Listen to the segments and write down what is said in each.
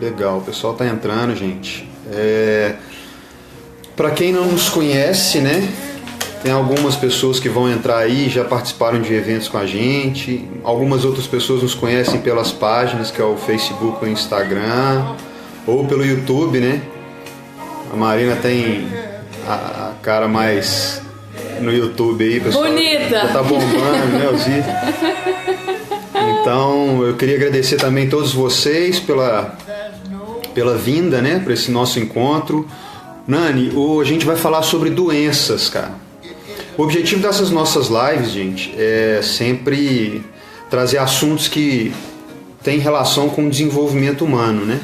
Legal, o pessoal tá entrando, gente. Para quem não nos conhece, né? Tem algumas pessoas que vão entrar aí, já participaram de eventos com a gente. Algumas outras pessoas nos conhecem pelas páginas, que é o Facebook, o Instagram, ou pelo YouTube, né? A Marina tem a cara mais no YouTube aí, pessoal. Bonita! Já tá bombando, né, Ozzy? Então, eu queria agradecer também a todos vocês pela vinda, né, para esse nosso encontro. Nani, a gente vai falar sobre doenças, cara. O objetivo dessas nossas lives, gente, é sempre trazer assuntos que têm relação com o desenvolvimento humano, né?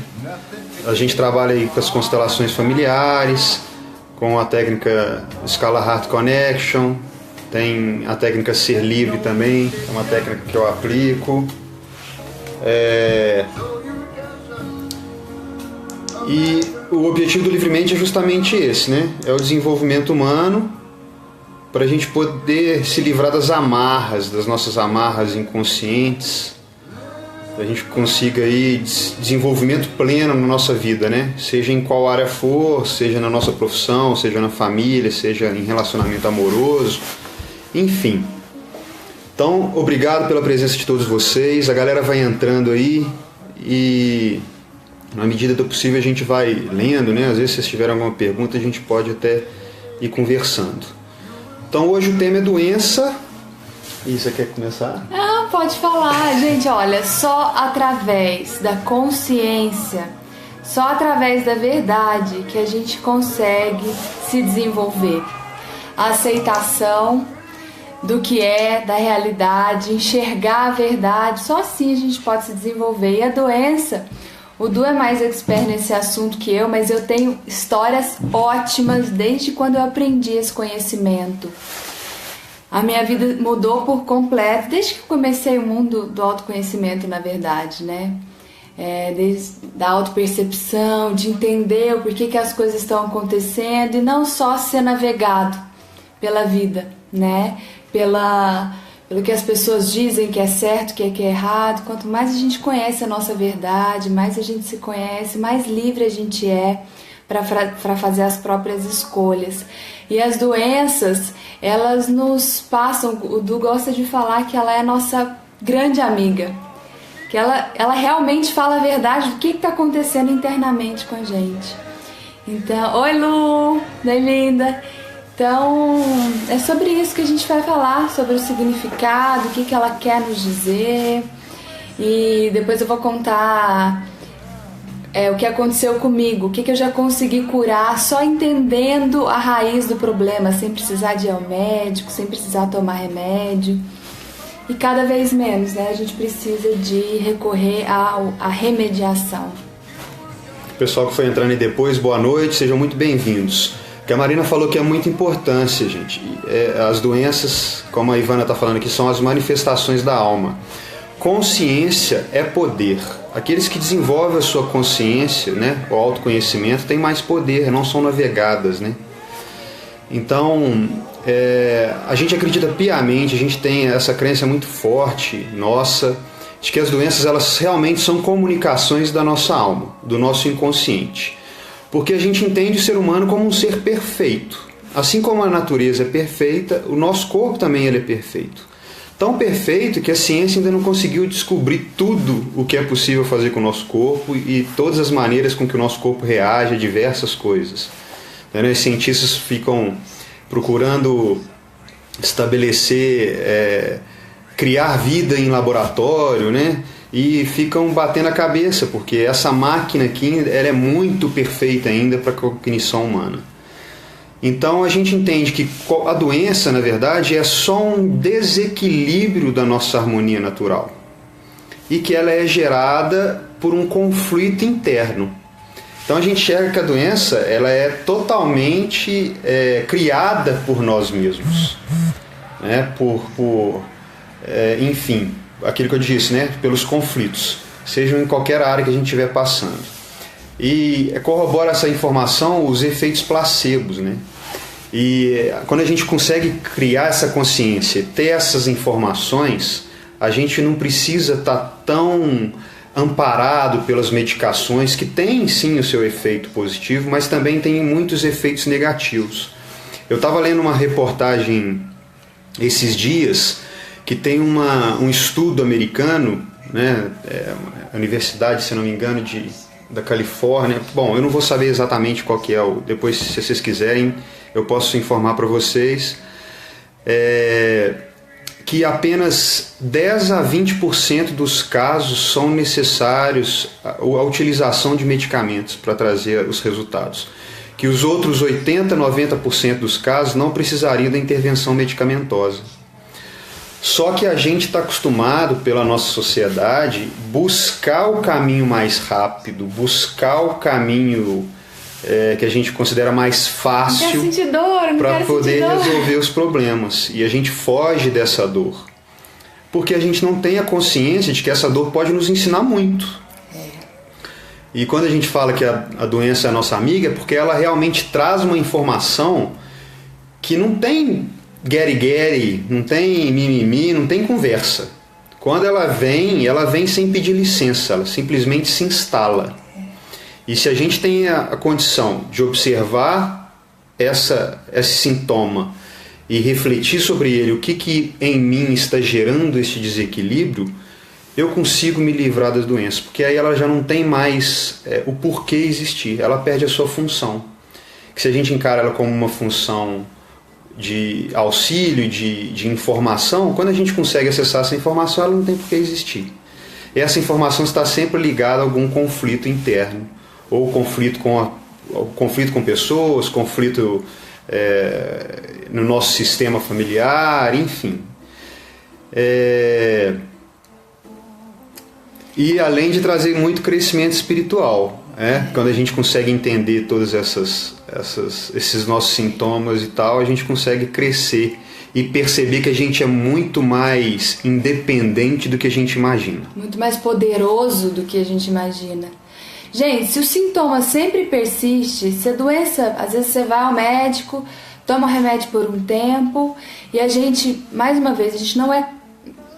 A gente trabalha aí com as constelações familiares, com a técnica Scalar Heart Connection, tem a técnica Ser Livre também, é uma técnica que eu aplico. E o objetivo do Livremente é justamente esse, né? É o desenvolvimento humano para a gente poder se livrar das amarras, das nossas amarras inconscientes, para a gente consiga aí desenvolvimento pleno na nossa vida, né? Seja em qual área for, seja na nossa profissão, seja na família, seja em relacionamento amoroso, enfim. Então, obrigado pela presença de todos vocês. A galera vai entrando aí e, na medida do possível, a gente vai lendo, né? Às vezes, se vocês tiverem alguma pergunta, a gente pode até ir conversando. Então, hoje o tema é doença. E você quer começar? Ah, pode falar. Gente, olha, só através da consciência, só através da verdade que a gente consegue se desenvolver. A aceitação do que é, da realidade, enxergar a verdade, só assim a gente pode se desenvolver. E a doença, o Du é mais expert nesse assunto que eu, mas eu tenho histórias ótimas desde quando eu aprendi esse conhecimento. A minha vida mudou por completo, desde que comecei o mundo do autoconhecimento, na verdade, né? Desde da autopercepção, de entender o porquê que as coisas estão acontecendo e não só ser navegado pela vida, né? Pelo que as pessoas dizem que é certo, que é errado. Quanto mais a gente conhece a nossa verdade, mais a gente se conhece, mais livre a gente é para fazer as próprias escolhas. E as doenças, elas nos passam, o Du gosta de falar que ela é a nossa grande amiga, que ela realmente fala a verdade do que está acontecendo internamente com a gente. Então, oi Lu, bem-vinda! Então, é sobre isso que a gente vai falar, sobre o significado, o que ela quer nos dizer. E depois eu vou contar o que aconteceu comigo, o que eu já consegui curar só entendendo a raiz do problema, sem precisar de ir ao médico, sem precisar tomar remédio. E cada vez menos, né? A gente precisa de recorrer à remediação. Pessoal que foi entrando aí depois, boa noite, sejam muito bem-vindos. O que a Marina falou que é muita importância, gente. As doenças, como a Ivana está falando aqui, são as manifestações da alma. Consciência é poder. Aqueles que desenvolvem a sua consciência, né, o autoconhecimento, têm mais poder, não são navegadas, né? Então, a gente acredita piamente, a gente tem essa crença muito forte, nossa, de que as doenças elas realmente são comunicações da nossa alma, do nosso inconsciente. Porque a gente entende o ser humano como um ser perfeito. Assim como a natureza é perfeita, o nosso corpo também ele é perfeito. Tão perfeito que a ciência ainda não conseguiu descobrir tudo o que é possível fazer com o nosso corpo e todas as maneiras com que o nosso corpo reage a diversas coisas. Os cientistas ficam procurando estabelecer, criar vida em laboratório, né? E ficam batendo a cabeça, porque essa máquina aqui ela é muito perfeita ainda para a cognição humana. Então a gente entende que a doença, na verdade, é só um desequilíbrio da nossa harmonia natural. E que ela é gerada por um conflito interno. Então a gente enxerga que a doença ela é totalmente criada por nós mesmos. Né? Enfim, aquilo que eu disse, né? Pelos conflitos, sejam em qualquer área que a gente estiver passando. E corrobora essa informação os efeitos placebos, né? E quando a gente consegue criar essa consciência, ter essas informações, a gente não precisa estar tão amparado pelas medicações, que tem sim o seu efeito positivo, mas também tem muitos efeitos negativos. Eu estava lendo uma reportagem esses dias que tem um estudo americano, né, a universidade, se não me engano, da Califórnia. Bom, eu não vou saber exatamente qual que é, depois se vocês quiserem eu posso informar para vocês, que apenas 10 a 20% dos casos são necessários a utilização de medicamentos para trazer os resultados. Que os outros 80 a 90% dos casos não precisariam da intervenção medicamentosa. Só que a gente está acostumado, pela nossa sociedade, buscar o caminho mais rápido, buscar o caminho que a gente considera mais fácil para poder resolver os problemas. E a gente foge dessa dor, porque a gente não tem a consciência de que essa dor pode nos ensinar muito. E quando a gente fala que a doença é a nossa amiga, é porque ela realmente traz uma informação que não tem gueri-gueri, não tem mimimi, não tem conversa. Quando ela vem sem pedir licença, ela simplesmente se instala. E se a gente tem a condição de observar esse sintoma e refletir sobre ele, o que em mim está gerando esse desequilíbrio, eu consigo me livrar das doenças, porque aí ela já não tem mais o porquê existir, ela perde a sua função. Que se a gente encara ela como uma função de auxílio, de informação, quando a gente consegue acessar essa informação, ela não tem porquê existir. E essa informação está sempre ligada a algum conflito interno, ou conflito com pessoas, conflito no nosso sistema familiar, enfim. E além de trazer muito crescimento espiritual, quando a gente consegue entender todos esses nossos sintomas e tal, a gente consegue crescer e perceber que a gente é muito mais independente do que a gente imagina. Muito mais poderoso do que a gente imagina. Gente, se o sintoma sempre persiste, se a doença, às vezes você vai ao médico, toma remédio por um tempo, e a gente, mais uma vez, a gente não é,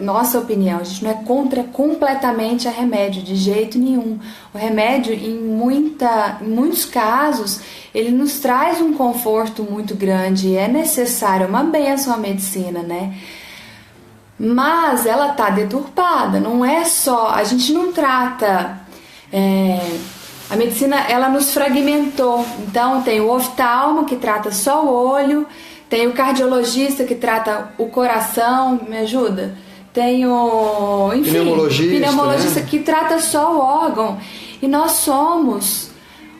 nossa opinião, a gente não é contra completamente a remédio, de jeito nenhum. O remédio, em muitos casos, ele nos traz um conforto muito grande, é necessário, é uma bênção a medicina, né? Mas ela tá deturpada, não é só, a gente não trata... a medicina, ela nos fragmentou. Então tem o oftalmo, que trata só o olho, tem o cardiologista, que trata o coração, me ajuda? Tem o pneumologista, né? Que trata só o órgão. E nós somos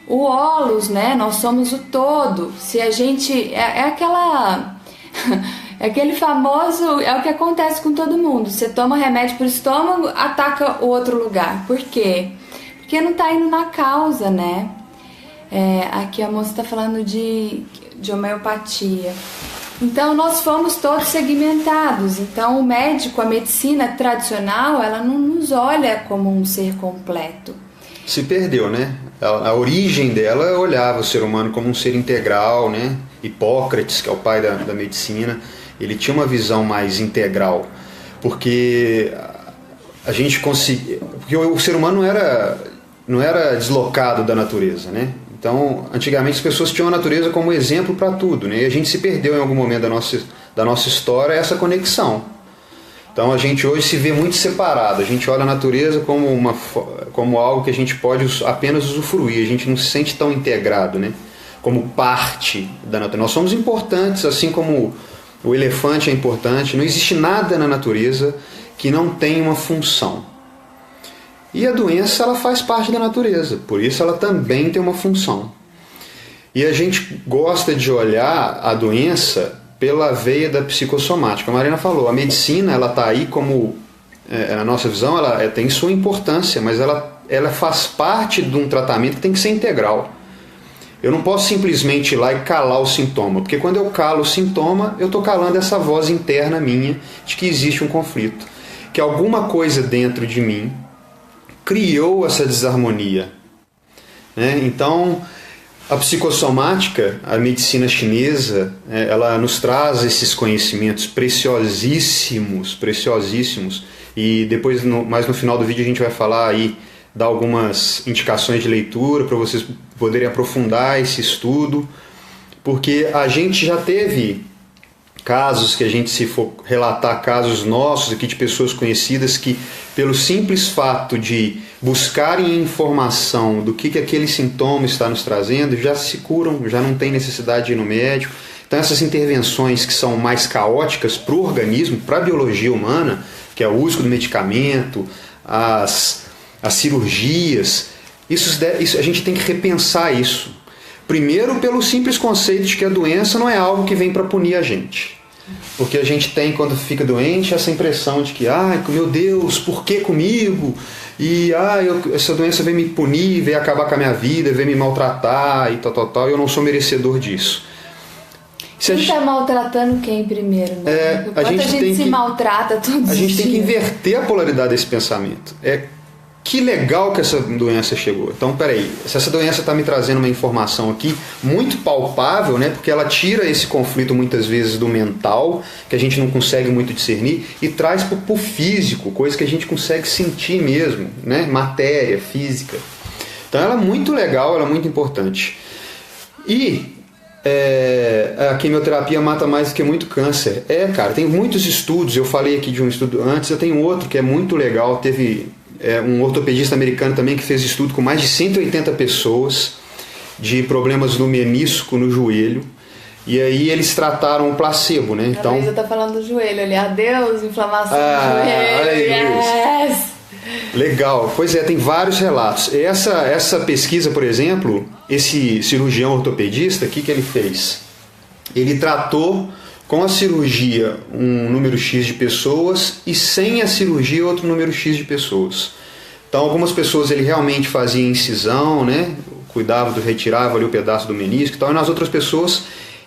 o holos, né? Nós somos o todo. Se a gente... É aquele famoso... É o que acontece com todo mundo. Você toma remédio para o estômago, ataca o outro lugar. Por quê? Porque não está indo na causa, né? Aqui a moça está falando de homeopatia. Então, nós fomos todos segmentados. Então, o médico, a medicina tradicional, ela não nos olha como um ser completo. Se perdeu, né? A origem dela olhava o ser humano como um ser integral, né? Hipócrates, que é o pai da medicina, ele tinha uma visão mais integral. Porque a gente conseguia... Porque o ser humano não era deslocado da natureza, né? Então, antigamente as pessoas tinham a natureza como exemplo para tudo, né? E a gente se perdeu em algum momento da nossa história essa conexão. Então a gente hoje se vê muito separado, a gente olha a natureza como algo que a gente pode apenas usufruir, a gente não se sente tão integrado, né? Como parte da natureza. Nós somos importantes, assim como o elefante é importante, não existe nada na natureza que não tenha uma função. E a doença, ela faz parte da natureza, por isso ela também tem uma função. E a gente gosta de olhar a doença pela veia da psicossomática. A Marina falou, a medicina, ela está aí como, na nossa visão, ela tem sua importância, mas ela faz parte de um tratamento que tem que ser integral. Eu não posso simplesmente ir lá e calar o sintoma, porque quando eu calo o sintoma, eu estou calando essa voz interna minha de que existe um conflito, que alguma coisa dentro de mim criou essa desarmonia, né? Então, a psicossomática, a medicina chinesa, ela nos traz esses conhecimentos preciosíssimos E depois, mais no final do vídeo, a gente vai falar aí, dar algumas indicações de leitura para vocês poderem aprofundar esse estudo, porque a gente já teve casos que a gente, se for relatar casos nossos aqui de pessoas conhecidas que, pelo simples fato de buscarem informação do que aquele sintoma está nos trazendo, já se curam, já não tem necessidade de ir no médico. Então essas intervenções que são mais caóticas para o organismo, para a biologia humana, que é o uso do medicamento, as cirurgias, isso a gente tem que repensar isso. Primeiro, pelo simples conceito de que a doença não é algo que vem para punir a gente. Porque a gente tem, quando fica doente, essa impressão de que, ai, meu Deus, por que comigo? E essa doença vem me punir, vem acabar com a minha vida, vem me maltratar e tal, eu não sou merecedor disso. Quem está maltratando quem primeiro, né? Enquanto a gente se maltrata todos os dias. A gente tem que inverter a polaridade desse pensamento. Que legal que essa doença chegou. Então, peraí, se essa doença está me trazendo uma informação aqui muito palpável, né, porque ela tira esse conflito muitas vezes do mental, que a gente não consegue muito discernir, e traz para o físico, coisa que a gente consegue sentir mesmo, né, matéria, física. Então ela é muito legal, ela é muito importante. E a quimioterapia mata mais do que muito câncer. Cara, tem muitos estudos, eu falei aqui de um estudo antes, eu tenho outro que é muito legal, teve... um ortopedista americano também que fez estudo com mais de 180 pessoas de problemas no menisco, no joelho, e aí eles trataram o placebo, né? Então, a Luísa tá falando do joelho ali, adeus, inflamação do joelho, aí, yes! Legal, pois é, tem vários relatos. Essa pesquisa, por exemplo, esse cirurgião ortopedista, o que ele fez? Ele tratou com a cirurgia um número X de pessoas e sem a cirurgia outro número X de pessoas. Então algumas pessoas ele realmente fazia incisão, né? Cuidava, retirava ali o pedaço do menisco e tal, e nas outras pessoas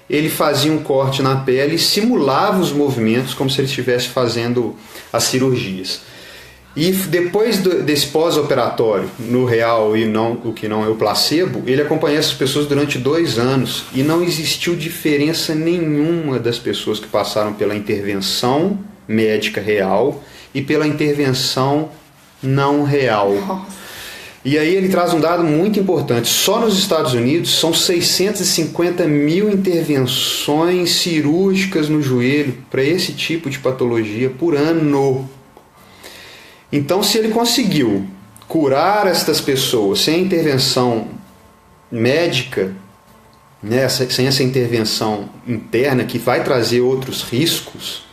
ele fazia um corte na pele e simulava os movimentos como se ele estivesse fazendo as cirurgias. E depois desse pós-operatório, no real e não, o que não é o placebo, ele acompanhou essas pessoas durante 2 anos e não existiu diferença nenhuma das pessoas que passaram pela intervenção médica real e pela intervenção não real. Nossa. E aí ele traz um dado muito importante. Só nos Estados Unidos são 650 mil intervenções cirúrgicas no joelho para esse tipo de patologia por ano. Então, se ele conseguiu curar estas pessoas sem a intervenção médica, né, sem essa intervenção interna que vai trazer outros riscos,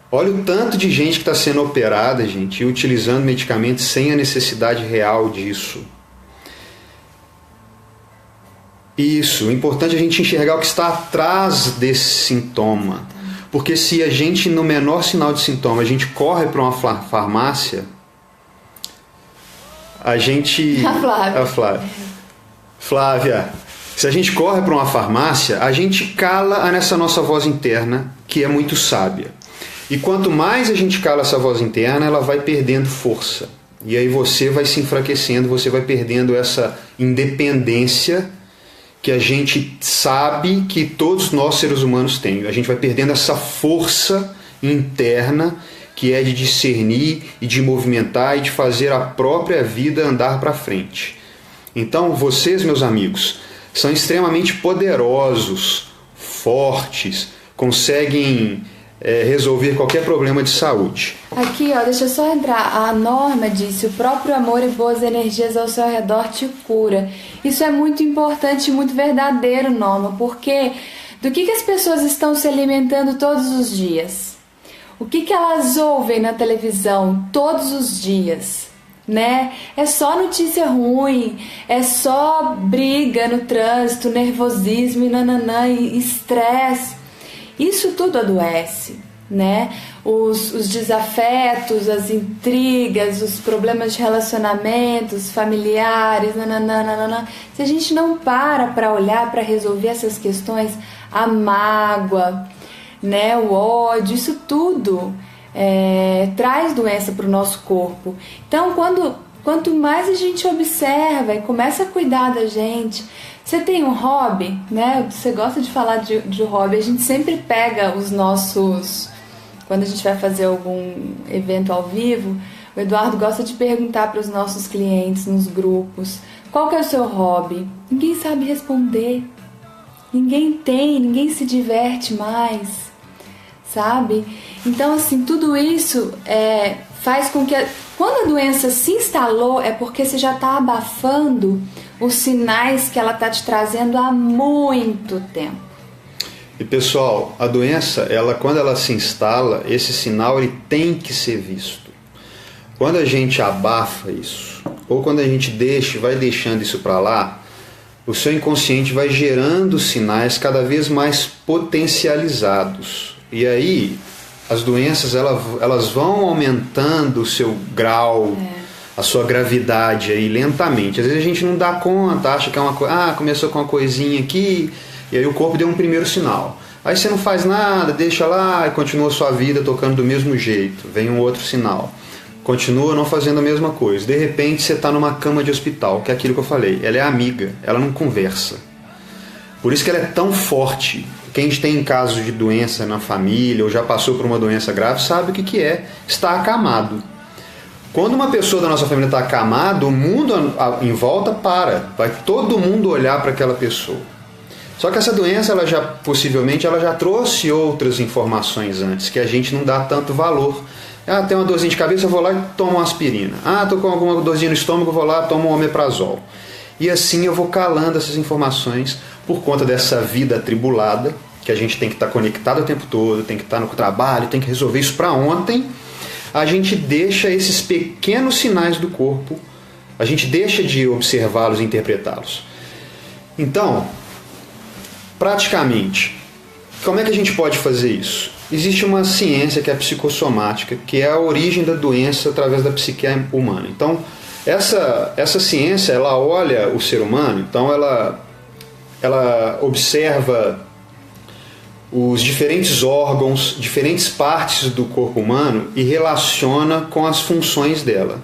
olha o tanto de gente que está sendo operada, gente, e utilizando medicamentos sem a necessidade real disso. Isso, o importante é a gente enxergar o que está atrás desse sintoma. Porque se a gente, no menor sinal de sintoma, a gente corre para uma farmácia, a gente... A Flávia. Flávia, se a gente corre para uma farmácia, a gente cala nessa nossa voz interna, que é muito sábia. E quanto mais a gente cala essa voz interna, ela vai perdendo força. E aí você vai se enfraquecendo, você vai perdendo essa independência que a gente sabe que todos nós seres humanos têm. A gente vai perdendo essa força interna que é de discernir e de movimentar e de fazer a própria vida andar para frente. Então vocês, meus amigos, são extremamente poderosos, fortes, conseguem resolver qualquer problema de saúde. Aqui, ó, deixa eu só entrar. A Norma disse: o próprio amor e boas energias ao seu redor te cura. Isso é muito importante e muito verdadeiro, Norma, porque do que as pessoas estão se alimentando todos os dias? O que elas ouvem na televisão todos os dias? Né? É só notícia ruim, é só briga no trânsito, nervosismo e estresse. Isso tudo adoece, né? Os desafetos, as intrigas, os problemas de relacionamentos familiares, se a gente não para olhar, para resolver essas questões, a mágoa, né? O ódio, isso tudo traz doença para o nosso corpo. Então, quanto mais a gente observa e começa a cuidar da gente. Você tem um hobby, né? Você gosta de falar de hobby. A gente sempre pega os nossos quando a gente vai fazer algum evento ao vivo, o Eduardo gosta de perguntar para os nossos clientes nos grupos: qual que é o seu hobby? Ninguém sabe responder. Ninguém se diverte mais, sabe? Então, assim, tudo isso faz com que quando a doença se instalou, é porque você já está abafando os sinais que ela está te trazendo há muito tempo. E pessoal, a doença, quando ela se instala, esse sinal ele tem que ser visto. Quando a gente abafa isso, ou quando a gente vai deixando isso para lá, o seu inconsciente vai gerando sinais cada vez mais potencializados. E aí, as doenças elas vão aumentando o seu grau, a sua gravidade aí lentamente. Às vezes a gente não dá conta, acha que é uma coisa, começou com uma coisinha aqui, e aí o corpo deu um primeiro sinal. Aí você não faz nada, deixa lá e continua a sua vida tocando do mesmo jeito. Vem um outro sinal. Continua não fazendo a mesma coisa. De repente você está numa cama de hospital, que é aquilo que eu falei. Ela é amiga, ela não conversa. Por isso que ela é tão forte. Quem tem casos de doença na família ou já passou por uma doença grave sabe o que é estar acamado. Quando uma pessoa da nossa família está acamada, o mundo em volta para. Vai todo mundo olhar para aquela pessoa. Só que essa doença, possivelmente, ela já trouxe outras informações antes, que a gente não dá tanto valor. Tem uma dorzinha de cabeça, eu vou lá e tomo uma aspirina. Tô com alguma dorzinha no estômago, eu vou lá e tomo um omeprazol. E assim eu vou calando essas informações por conta dessa vida atribulada, que a gente tem que estar conectado o tempo todo, tem que estar no trabalho, tem que resolver isso para ontem. A gente deixa esses pequenos sinais do corpo, a gente deixa de observá-los e interpretá-los. Então, praticamente, como é que a gente pode fazer isso? Existe uma ciência que é a psicossomática, que é a origem da doença através da psique humana. Então, essa ciência, ela olha o ser humano, então ela observa os diferentes órgãos, diferentes partes do corpo humano e relaciona com as funções dela.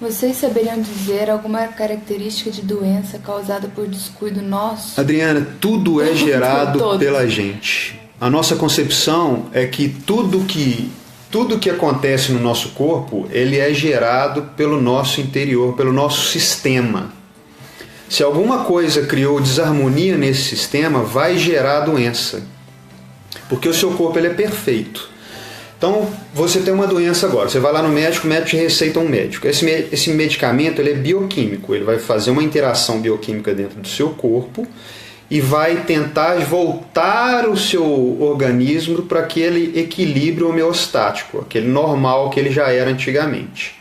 Vocês saberiam dizer alguma característica de doença causada por descuido nosso? Adriana, tudo é gerado pela gente. A nossa concepção é que tudo que acontece no nosso corpo, ele é gerado pelo nosso interior, pelo nosso sistema. Se alguma coisa criou desarmonia nesse sistema, vai gerar doença. Porque o seu corpo ele é perfeito. Então, você tem uma doença agora, você vai lá no médico, o médico te receita um médico. Esse medicamento ele é bioquímico, ele vai fazer uma interação bioquímica dentro do seu corpo e vai tentar voltar o seu organismo para aquele equilíbrio homeostático, aquele normal que ele já era antigamente.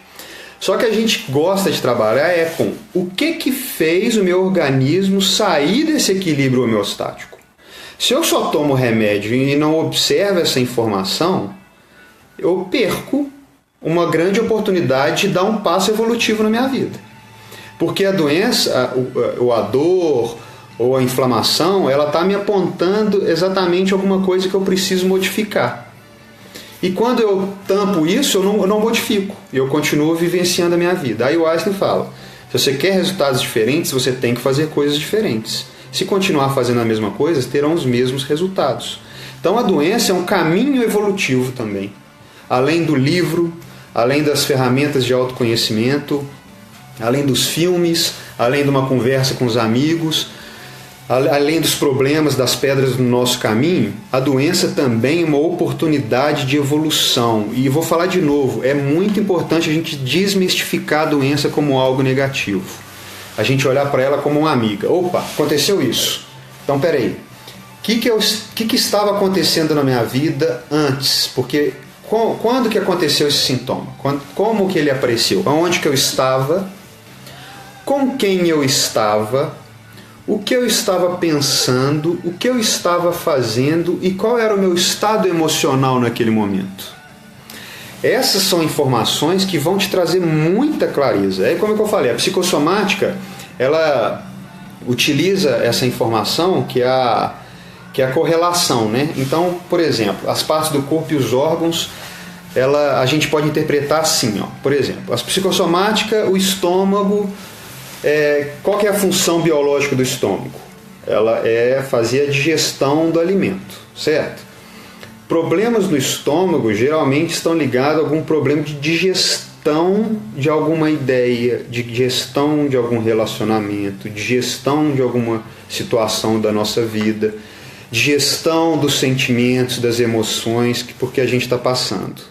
Só que a gente gosta de trabalhar com o que fez o meu organismo sair desse equilíbrio homeostático. Se eu só tomo remédio e não observo essa informação, eu perco uma grande oportunidade de dar um passo evolutivo na minha vida. Porque a doença, a dor ou a inflamação, ela está me apontando exatamente alguma coisa que eu preciso modificar. E quando eu tampo isso, eu não modifico. Eu continuo vivenciando a minha vida. Aí o Einstein fala, se você quer resultados diferentes, você tem que fazer coisas diferentes. Se continuar fazendo a mesma coisa, terão os mesmos resultados. Então a doença é um caminho evolutivo também. Além do livro, além das ferramentas de autoconhecimento, além dos filmes, além de uma conversa com os amigos, além dos problemas, das pedras do nosso caminho, a doença também é uma oportunidade de evolução. E vou falar de novo, é muito importante a gente desmistificar a doença como algo negativo. A gente olhar para ela como uma amiga. Opa, aconteceu isso. Então, peraí. O que estava acontecendo na minha vida antes? Porque quando que aconteceu esse sintoma? Como que ele apareceu? Aonde que eu estava? Com quem eu estava? O que eu estava pensando? O que eu estava fazendo? E qual era o meu estado emocional naquele momento? Essas são informações que vão te trazer muita clareza. É como eu falei, a psicossomática, ela utiliza essa informação que é a correlação, né? Então, por exemplo, as partes do corpo e os órgãos, a gente pode interpretar assim, ó. Por exemplo, a psicossomática, o estômago, qual que é a função biológica do estômago? Ela é fazer a digestão do alimento, certo? Problemas no estômago geralmente estão ligados a algum problema de digestão de alguma ideia, de gestão de algum relacionamento, de gestão de alguma situação da nossa vida, de gestão dos sentimentos, das emoções, porque a gente está passando.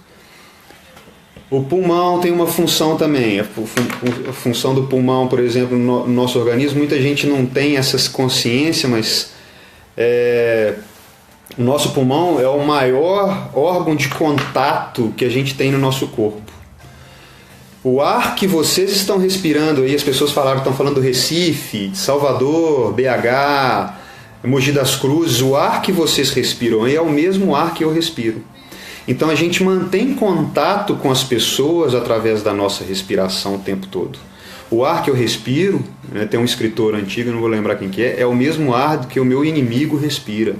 O pulmão tem uma função também. A função do pulmão, por exemplo, no nosso organismo, muita gente não tem essa consciência, mas o nosso pulmão é o maior órgão de contato que a gente tem no nosso corpo. O ar que vocês estão respirando aí, as pessoas estão falando do Recife, de Salvador, BH, Mogi das Cruzes, o ar que vocês respiram aí é o mesmo ar que eu respiro. Então a gente mantém contato com as pessoas através da nossa respiração o tempo todo. O ar que eu respiro, né, tem um escritor antigo, não vou lembrar quem que é o mesmo ar que o meu inimigo respira.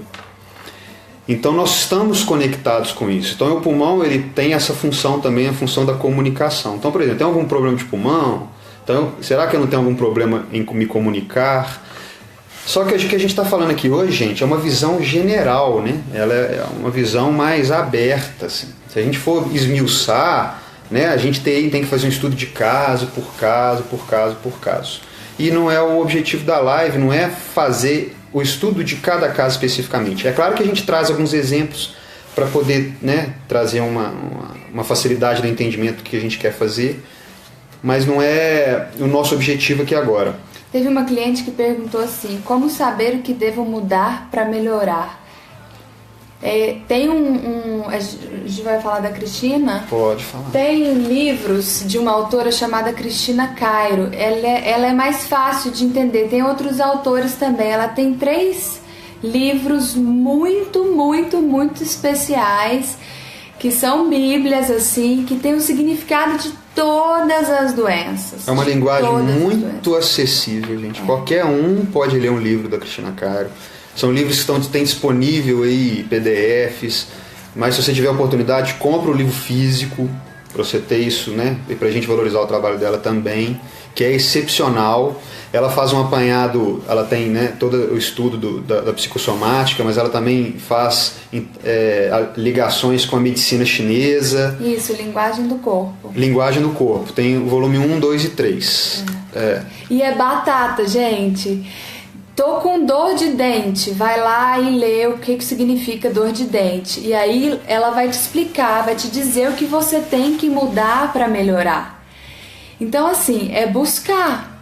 Então nós estamos conectados com isso. Então o pulmão ele tem essa função também, a função da comunicação. Então, por exemplo, tem algum problema de pulmão? Então, será que eu não tenho algum problema em me comunicar? Só que o que a gente está falando aqui hoje, gente, é uma visão general, né? Ela é uma visão mais aberta. Assim. Se a gente for esmiuçar, né, a gente tem que fazer um estudo de caso por caso, por caso, por caso. E não é o objetivo da live, não é fazer o estudo de cada caso especificamente. É claro que a gente traz alguns exemplos para poder, né, trazer uma facilidade no entendimento do que a gente quer fazer, mas não é o nosso objetivo aqui agora. Teve uma cliente que perguntou assim: como saber o que devo mudar para melhorar? Tem a gente vai falar da Cristina? Pode falar. Tem livros de uma autora chamada Cristina Cairo. Ela é mais fácil de entender. Tem outros autores também. Ela tem 3 livros muito, muito, muito especiais, que são bíblias, assim, que tem o significado de todas as doenças. É uma linguagem muito acessível, gente. Qualquer um pode ler um livro da Cristina Cairo. São livros que tem disponível aí, PDFs, mas se você tiver a oportunidade, compra o livro físico, para você ter isso, né? E para a gente valorizar o trabalho dela também, que é excepcional. Ela faz um apanhado, ela tem, né, todo o estudo da psicossomática, mas ela também faz ligações com a medicina chinesa. Isso, Linguagem do Corpo. Linguagem do Corpo, tem o volume 1, 2 e 3. E é batata, gente. Tô com dor de dente, vai lá e lê o que significa dor de dente. E aí ela vai te explicar, vai te dizer o que você tem que mudar para melhorar. Então, assim, é buscar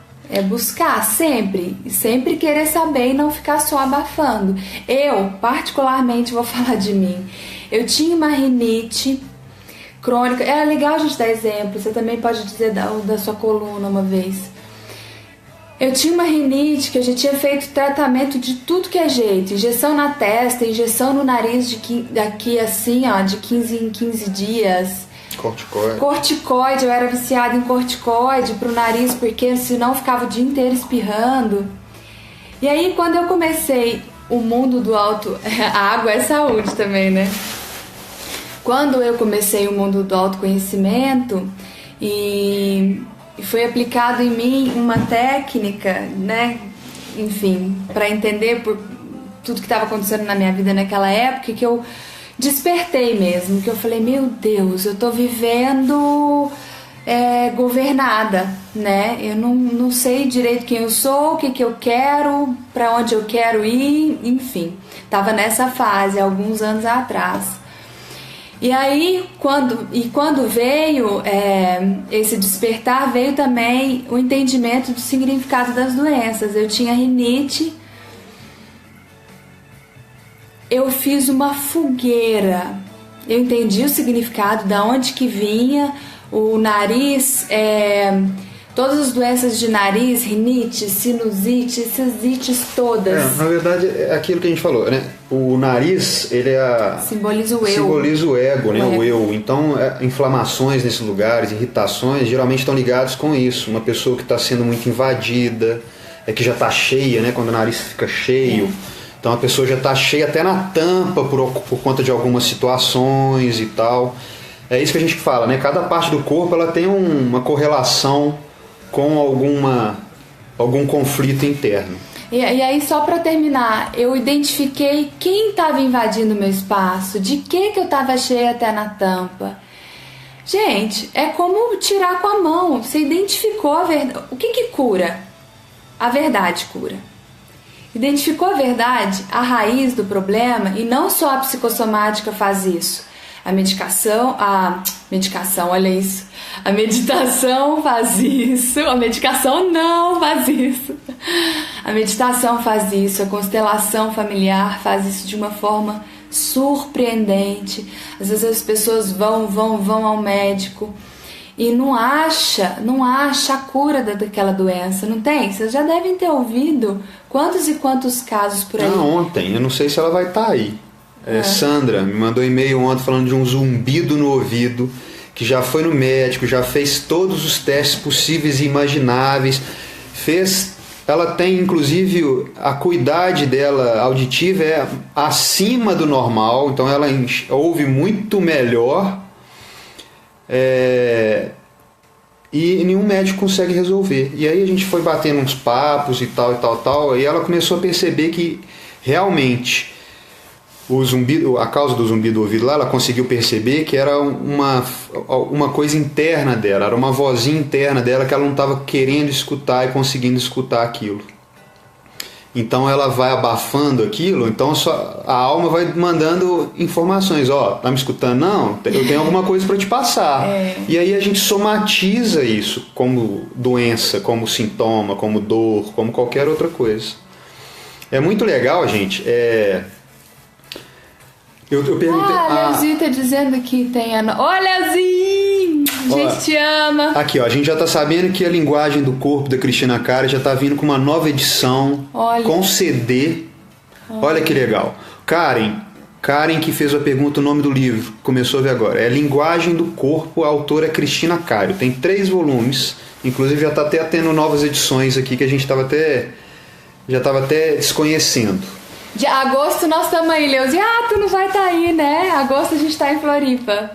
sempre querer saber e não ficar só abafando. Eu, particularmente, vou falar de mim. Eu tinha uma rinite crônica. É legal a gente dar exemplo, você também pode dizer da sua coluna uma vez. Eu tinha uma rinite que eu já tinha feito tratamento de tudo que é jeito. Injeção na testa, injeção no nariz daqui assim, ó, de 15 em 15 dias. Corticoide, eu era viciada em corticoide pro nariz, porque senão eu ficava o dia inteiro espirrando. E aí, quando eu comecei o mundo do a água é saúde também, né? Quando eu comecei o mundo do autoconhecimento e foi aplicado em mim uma técnica, né? Enfim, para entender por tudo que estava acontecendo na minha vida naquela época, que eu despertei mesmo, que eu falei, meu Deus, eu tô vivendo governada, né? Eu não sei direito quem eu sou, o que eu quero, para onde eu quero ir, enfim. Tava nessa fase, alguns anos atrás. E aí, quando veio esse despertar, veio também o entendimento do significado das doenças. Eu tinha rinite. Eu fiz uma fogueira, eu entendi o significado, da onde que vinha, o nariz, todas as doenças de nariz, rinite, sinusite, essas ites todas. Na verdade, é aquilo que a gente falou, né? O nariz, ele simboliza o eu. Simboliza o ego, né? O eu. Então, inflamações nesses lugares, irritações, geralmente estão ligados com isso. Uma pessoa que está sendo muito invadida, que já está cheia, né? Quando o nariz fica cheio. Então a pessoa já está cheia até na tampa por conta de algumas situações e tal. É isso que a gente fala, né? Cada parte do corpo ela tem uma correlação com algum conflito interno. E aí, só para terminar, eu identifiquei quem estava invadindo o meu espaço, de que eu estava cheia até na tampa. Gente, é como tirar com a mão. Você identificou a verdade. O que cura? A verdade cura. Identificou a verdade, a raiz do problema, e não só a psicossomática faz isso. A meditação faz isso, a medicação não faz isso. A meditação faz isso, a constelação familiar faz isso de uma forma surpreendente. Às vezes as pessoas vão ao médico e não acha a cura daquela doença, não tem? Vocês já devem ter ouvido quantos e quantos casos por aí. Ontem, eu não sei se ela vai estar aí. Sandra me mandou e-mail ontem falando de um zumbido no ouvido, que já foi no médico, já fez todos os testes possíveis e imagináveis, ela tem inclusive a acuidade dela auditiva é acima do normal, então ela ouve muito melhor, e nenhum médico consegue resolver. E aí a gente foi batendo uns papos e tal, e ela começou a perceber que realmente a causa do zumbido do ouvido lá, ela conseguiu perceber que era uma coisa interna dela, era uma vozinha interna dela que ela não estava querendo escutar e conseguindo escutar aquilo. Então ela vai abafando aquilo, então a alma vai mandando informações, tá me escutando? Não, eu tenho alguma coisa para te passar. E aí a gente somatiza isso como doença, como sintoma, como dor, como qualquer outra coisa. É muito legal, gente. Eu perguntei. Leozinho tá dizendo que tem a. Leozinho! A gente te ama. Aqui, a gente já tá sabendo que a linguagem do corpo da Cristina Cari já tá vindo com uma nova edição, com CD. Olha que legal. Karen que fez a pergunta, o nome do livro, começou a ver agora. É Linguagem do Corpo, a autora é Cristina Cari. Tem 3 volumes, inclusive já tá até tendo novas edições aqui que a gente já tava até desconhecendo. De agosto nós estamos aí, Leuzinho. Tu não vai estar aí, né? Agosto a gente está em Floripa.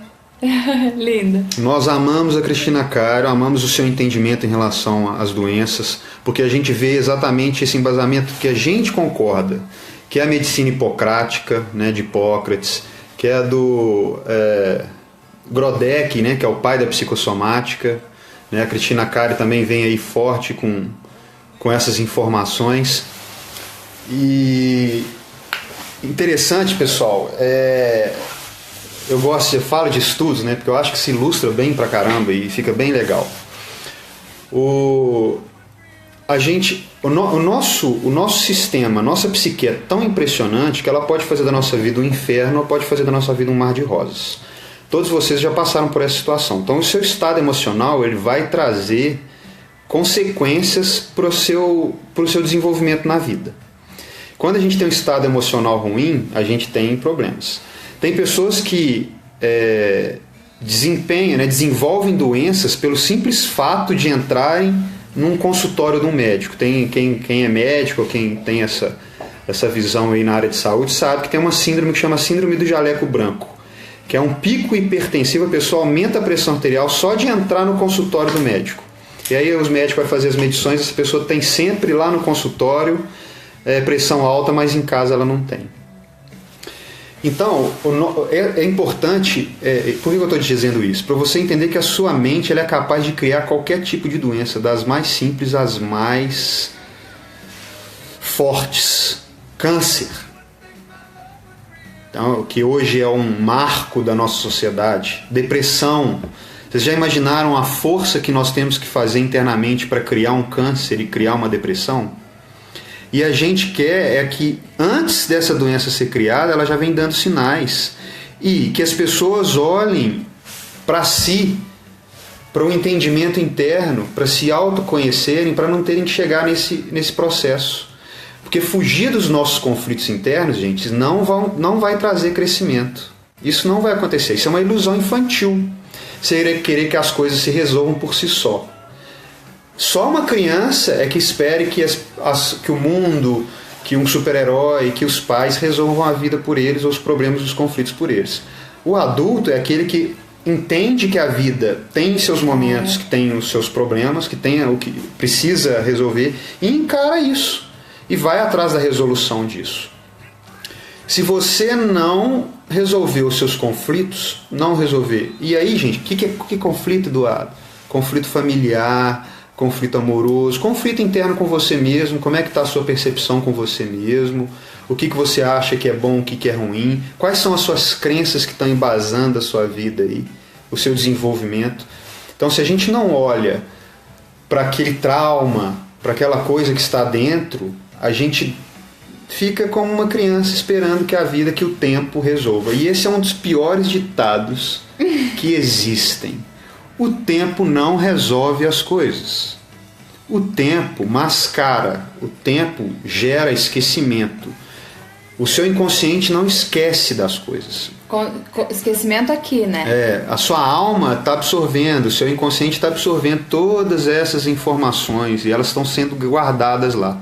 Linda. Nós amamos a Cristina Cari, amamos o seu entendimento em relação às doenças, porque a gente vê exatamente esse embasamento que a gente concorda, que é a medicina hipocrática, né, de Hipócrates, que é do Grodeck, né, que é o pai da psicossomática. Né? A Cristina Cari também vem aí forte com essas informações. E interessante, pessoal, eu falo de estudos, né, porque eu acho que se ilustra bem pra caramba e fica bem legal. O nosso sistema, a nossa psique é tão impressionante que ela pode fazer da nossa vida um inferno ou pode fazer da nossa vida um mar de rosas. Todos vocês já passaram por essa situação. Então o seu estado emocional ele vai trazer consequências para o seu desenvolvimento na vida. Quando a gente tem um estado emocional ruim, a gente tem problemas. Tem pessoas que desenvolvem doenças pelo simples fato de entrarem num consultório de um médico. Quem é médico ou quem tem essa visão aí na área de saúde sabe que tem uma síndrome que chama síndrome do jaleco branco, que é um pico hipertensivo, a pessoa aumenta a pressão arterial só de entrar no consultório do médico. E aí os médicos vão fazer as medições, essa pessoa tem sempre lá no consultório pressão alta, mas em casa ela não tem. Então, é importante, por que eu estou te dizendo isso? Para você entender que a sua mente ela é capaz de criar qualquer tipo de doença, das mais simples às mais fortes. Câncer, então, que hoje é um marco da nossa sociedade. Depressão. Vocês já imaginaram a força que nós temos que fazer internamente para criar um câncer e criar uma depressão? E a gente quer que antes dessa doença ser criada, ela já vem dando sinais. E que as pessoas olhem para si, para o entendimento interno, para se autoconhecerem, para não terem que chegar nesse processo. Porque fugir dos nossos conflitos internos, gente, não vai trazer crescimento. Isso não vai acontecer. Isso é uma ilusão infantil. Você querer que as coisas se resolvam por si só. Só uma criança é que espere que o mundo, que um super-herói, que os pais resolvam a vida por eles ou os problemas, os conflitos por eles. O adulto é aquele que entende que a vida tem seus momentos, que tem os seus problemas, que tem o que precisa resolver e encara isso. e vai atrás da resolução disso. Se você não resolver os seus conflitos, não resolver. E aí, gente, que conflito, Eduardo? Conflito familiar, conflito amoroso, conflito interno com você mesmo, como é que está a sua percepção com você mesmo, o que você acha que é bom, o que é ruim, quais são as suas crenças que estão embasando a sua vida aí, o seu desenvolvimento. Então, se a gente não olha para aquele trauma, para aquela coisa que está dentro, a gente fica como uma criança esperando que a vida, que o tempo resolva. E esse é um dos piores ditados que existem. O tempo não resolve as coisas. O tempo mascara, o tempo gera esquecimento. O seu inconsciente não esquece das coisas. Esquecimento aqui, né? A sua alma está absorvendo, o seu inconsciente está absorvendo todas essas informações e elas estão sendo guardadas lá.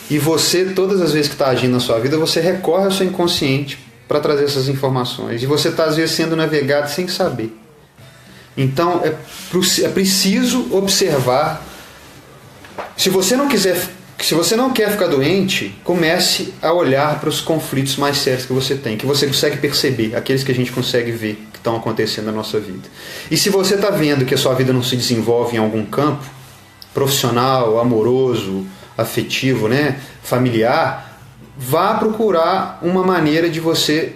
E você, todas as vezes que está agindo na sua vida, você recorre ao seu inconsciente para trazer essas informações. E você está, às vezes, sendo navegado sem saber. Então, é preciso observar. Se você não quer ficar doente, comece a olhar para os conflitos mais sérios que você tem, que você consegue perceber, aqueles que a gente consegue ver que estão acontecendo na nossa vida. E se você está vendo que a sua vida não se desenvolve em algum campo, profissional, amoroso, afetivo, né, familiar, vá procurar uma maneira de você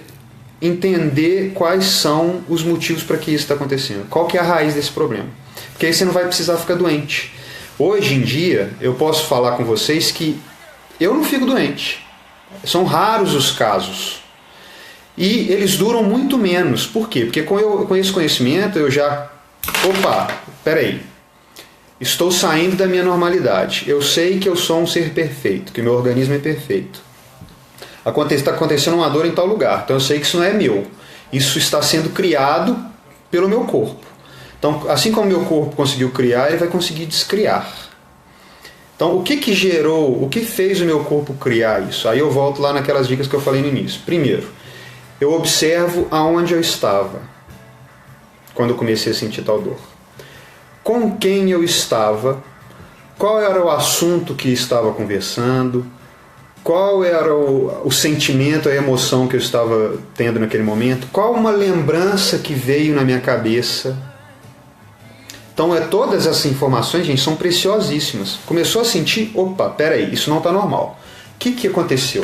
entender quais são os motivos para que isso está acontecendo. Qual que é a raiz desse problema? Porque aí você não vai precisar ficar doente. Hoje em dia, eu posso falar com vocês que eu não fico doente. São raros os casos. E eles duram muito menos. Por quê? Porque com esse conhecimento eu já... Opa, peraí. Estou saindo da minha normalidade. Eu sei que eu sou um ser perfeito, que meu organismo é perfeito. Está acontecendo uma dor em tal lugar. Então eu sei que isso não é meu. Isso está sendo criado pelo meu corpo. Então, assim como meu corpo conseguiu criar, ele vai conseguir descriar. Então, o que gerou, o que fez o meu corpo criar isso? Aí eu volto lá naquelas dicas que eu falei no início. Primeiro, eu observo aonde eu estava quando eu comecei a sentir tal dor. Com quem eu estava, qual era o assunto que estava conversando, qual era o sentimento, a emoção que eu estava tendo naquele momento, qual uma lembrança que veio na minha cabeça. Então, todas essas informações, gente, são preciosíssimas. Começou a sentir, opa, peraí, isso não está normal. O que aconteceu?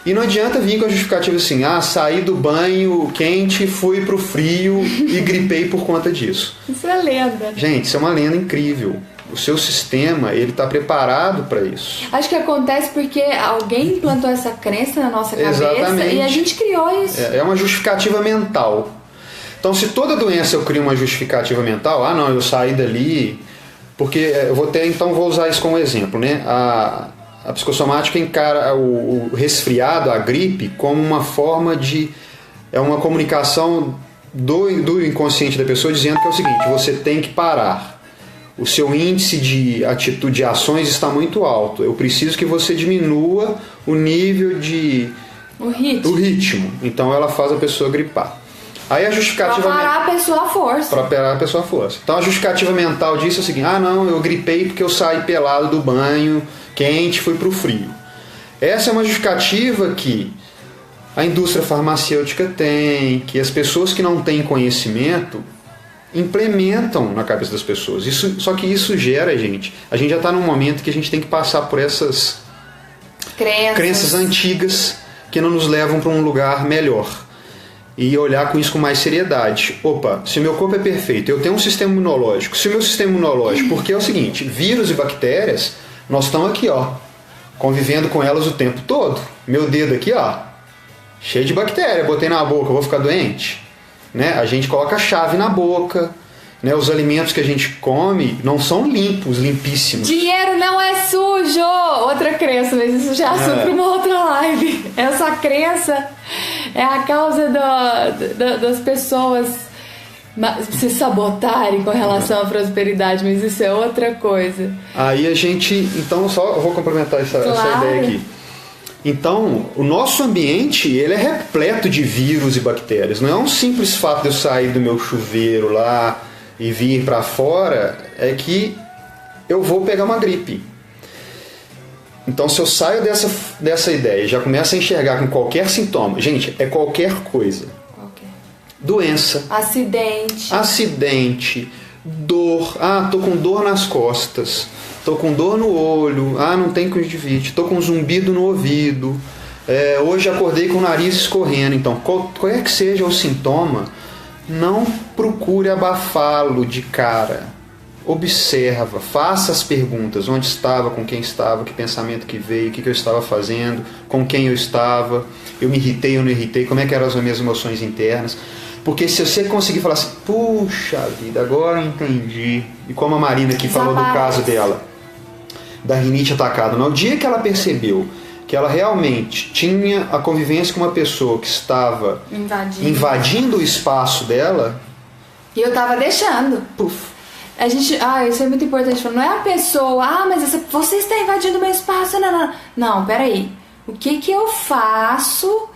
E não adianta vir com a justificativa assim, saí do banho quente, fui pro frio e gripei por conta disso. Isso é lenda. Gente, isso é uma lenda incrível. O seu sistema, ele está preparado para isso. Acho que acontece porque alguém implantou essa crença na nossa cabeça. Exatamente. E a gente criou isso. É uma justificativa mental. Então, se toda doença eu crio uma justificativa mental, não, eu saí dali, porque vou usar isso como exemplo, né? A psicossomática encara o resfriado, a gripe, como uma forma de... É uma comunicação do inconsciente da pessoa dizendo que é o seguinte, você tem que parar. O seu índice de atitude, de ações está muito alto. Eu preciso que você diminua o nível de... O ritmo. Então ela faz a pessoa gripar. Aí a justificativa... Para parar a pessoa à força. Para parar a pessoa à força. Então a justificativa mental disso é o seguinte, não, eu gripei porque eu saí pelado do banho quente, fui para o frio. Essa é uma justificativa que a indústria farmacêutica tem, que as pessoas que não têm conhecimento implementam na cabeça das pessoas. Só que isso gera, gente, a gente já está num momento que a gente tem que passar por essas crenças antigas que não nos levam para um lugar melhor. E olhar com isso com mais seriedade. Opa, se meu corpo é perfeito, eu tenho um sistema imunológico. Se o meu sistema imunológico, porque é o seguinte, vírus e bactérias, nós estamos aqui, convivendo com elas o tempo todo. Meu dedo aqui, cheio de bactéria, botei na boca, eu vou ficar doente? Né? A gente coloca a chave na boca, né? Os alimentos que a gente come não são limpíssimos. Dinheiro não é sujo! Outra crença, mas isso já é assunto para uma outra live. Essa crença é a causa das pessoas se sabotarem com relação à prosperidade, mas isso é outra coisa. Aí a gente... Então, eu vou complementar essa ideia aqui. Então, o nosso ambiente, ele é repleto de vírus e bactérias. Não é um simples fato de eu sair do meu chuveiro lá e vir para fora, é que eu vou pegar uma gripe. Então, se eu saio dessa ideia e já começo a enxergar com qualquer sintoma, gente, é qualquer coisa. Doença. Acidente. Dor. Tô com dor nas costas. Tô com dor no olho. Não tem conjuntivite. Tô com zumbido no ouvido. Hoje acordei com o nariz escorrendo. Então, qualquer que seja o sintoma, não procure abafá-lo de cara. Observa, faça as perguntas, onde estava, com quem estava, que pensamento que veio, o que eu estava fazendo, com quem eu estava, eu me irritei ou não irritei, como é que eram as minhas emoções internas. Porque se você conseguir falar assim, puxa vida, agora eu entendi, e como a Marina aqui falou do caso dela, da rinite atacada, no dia que ela percebeu que ela realmente tinha a convivência com uma pessoa que estava invadindo o espaço dela, e eu estava deixando. Puf. Isso é muito importante. Não é a pessoa, mas você está invadindo o meu espaço. Não, peraí. O que eu faço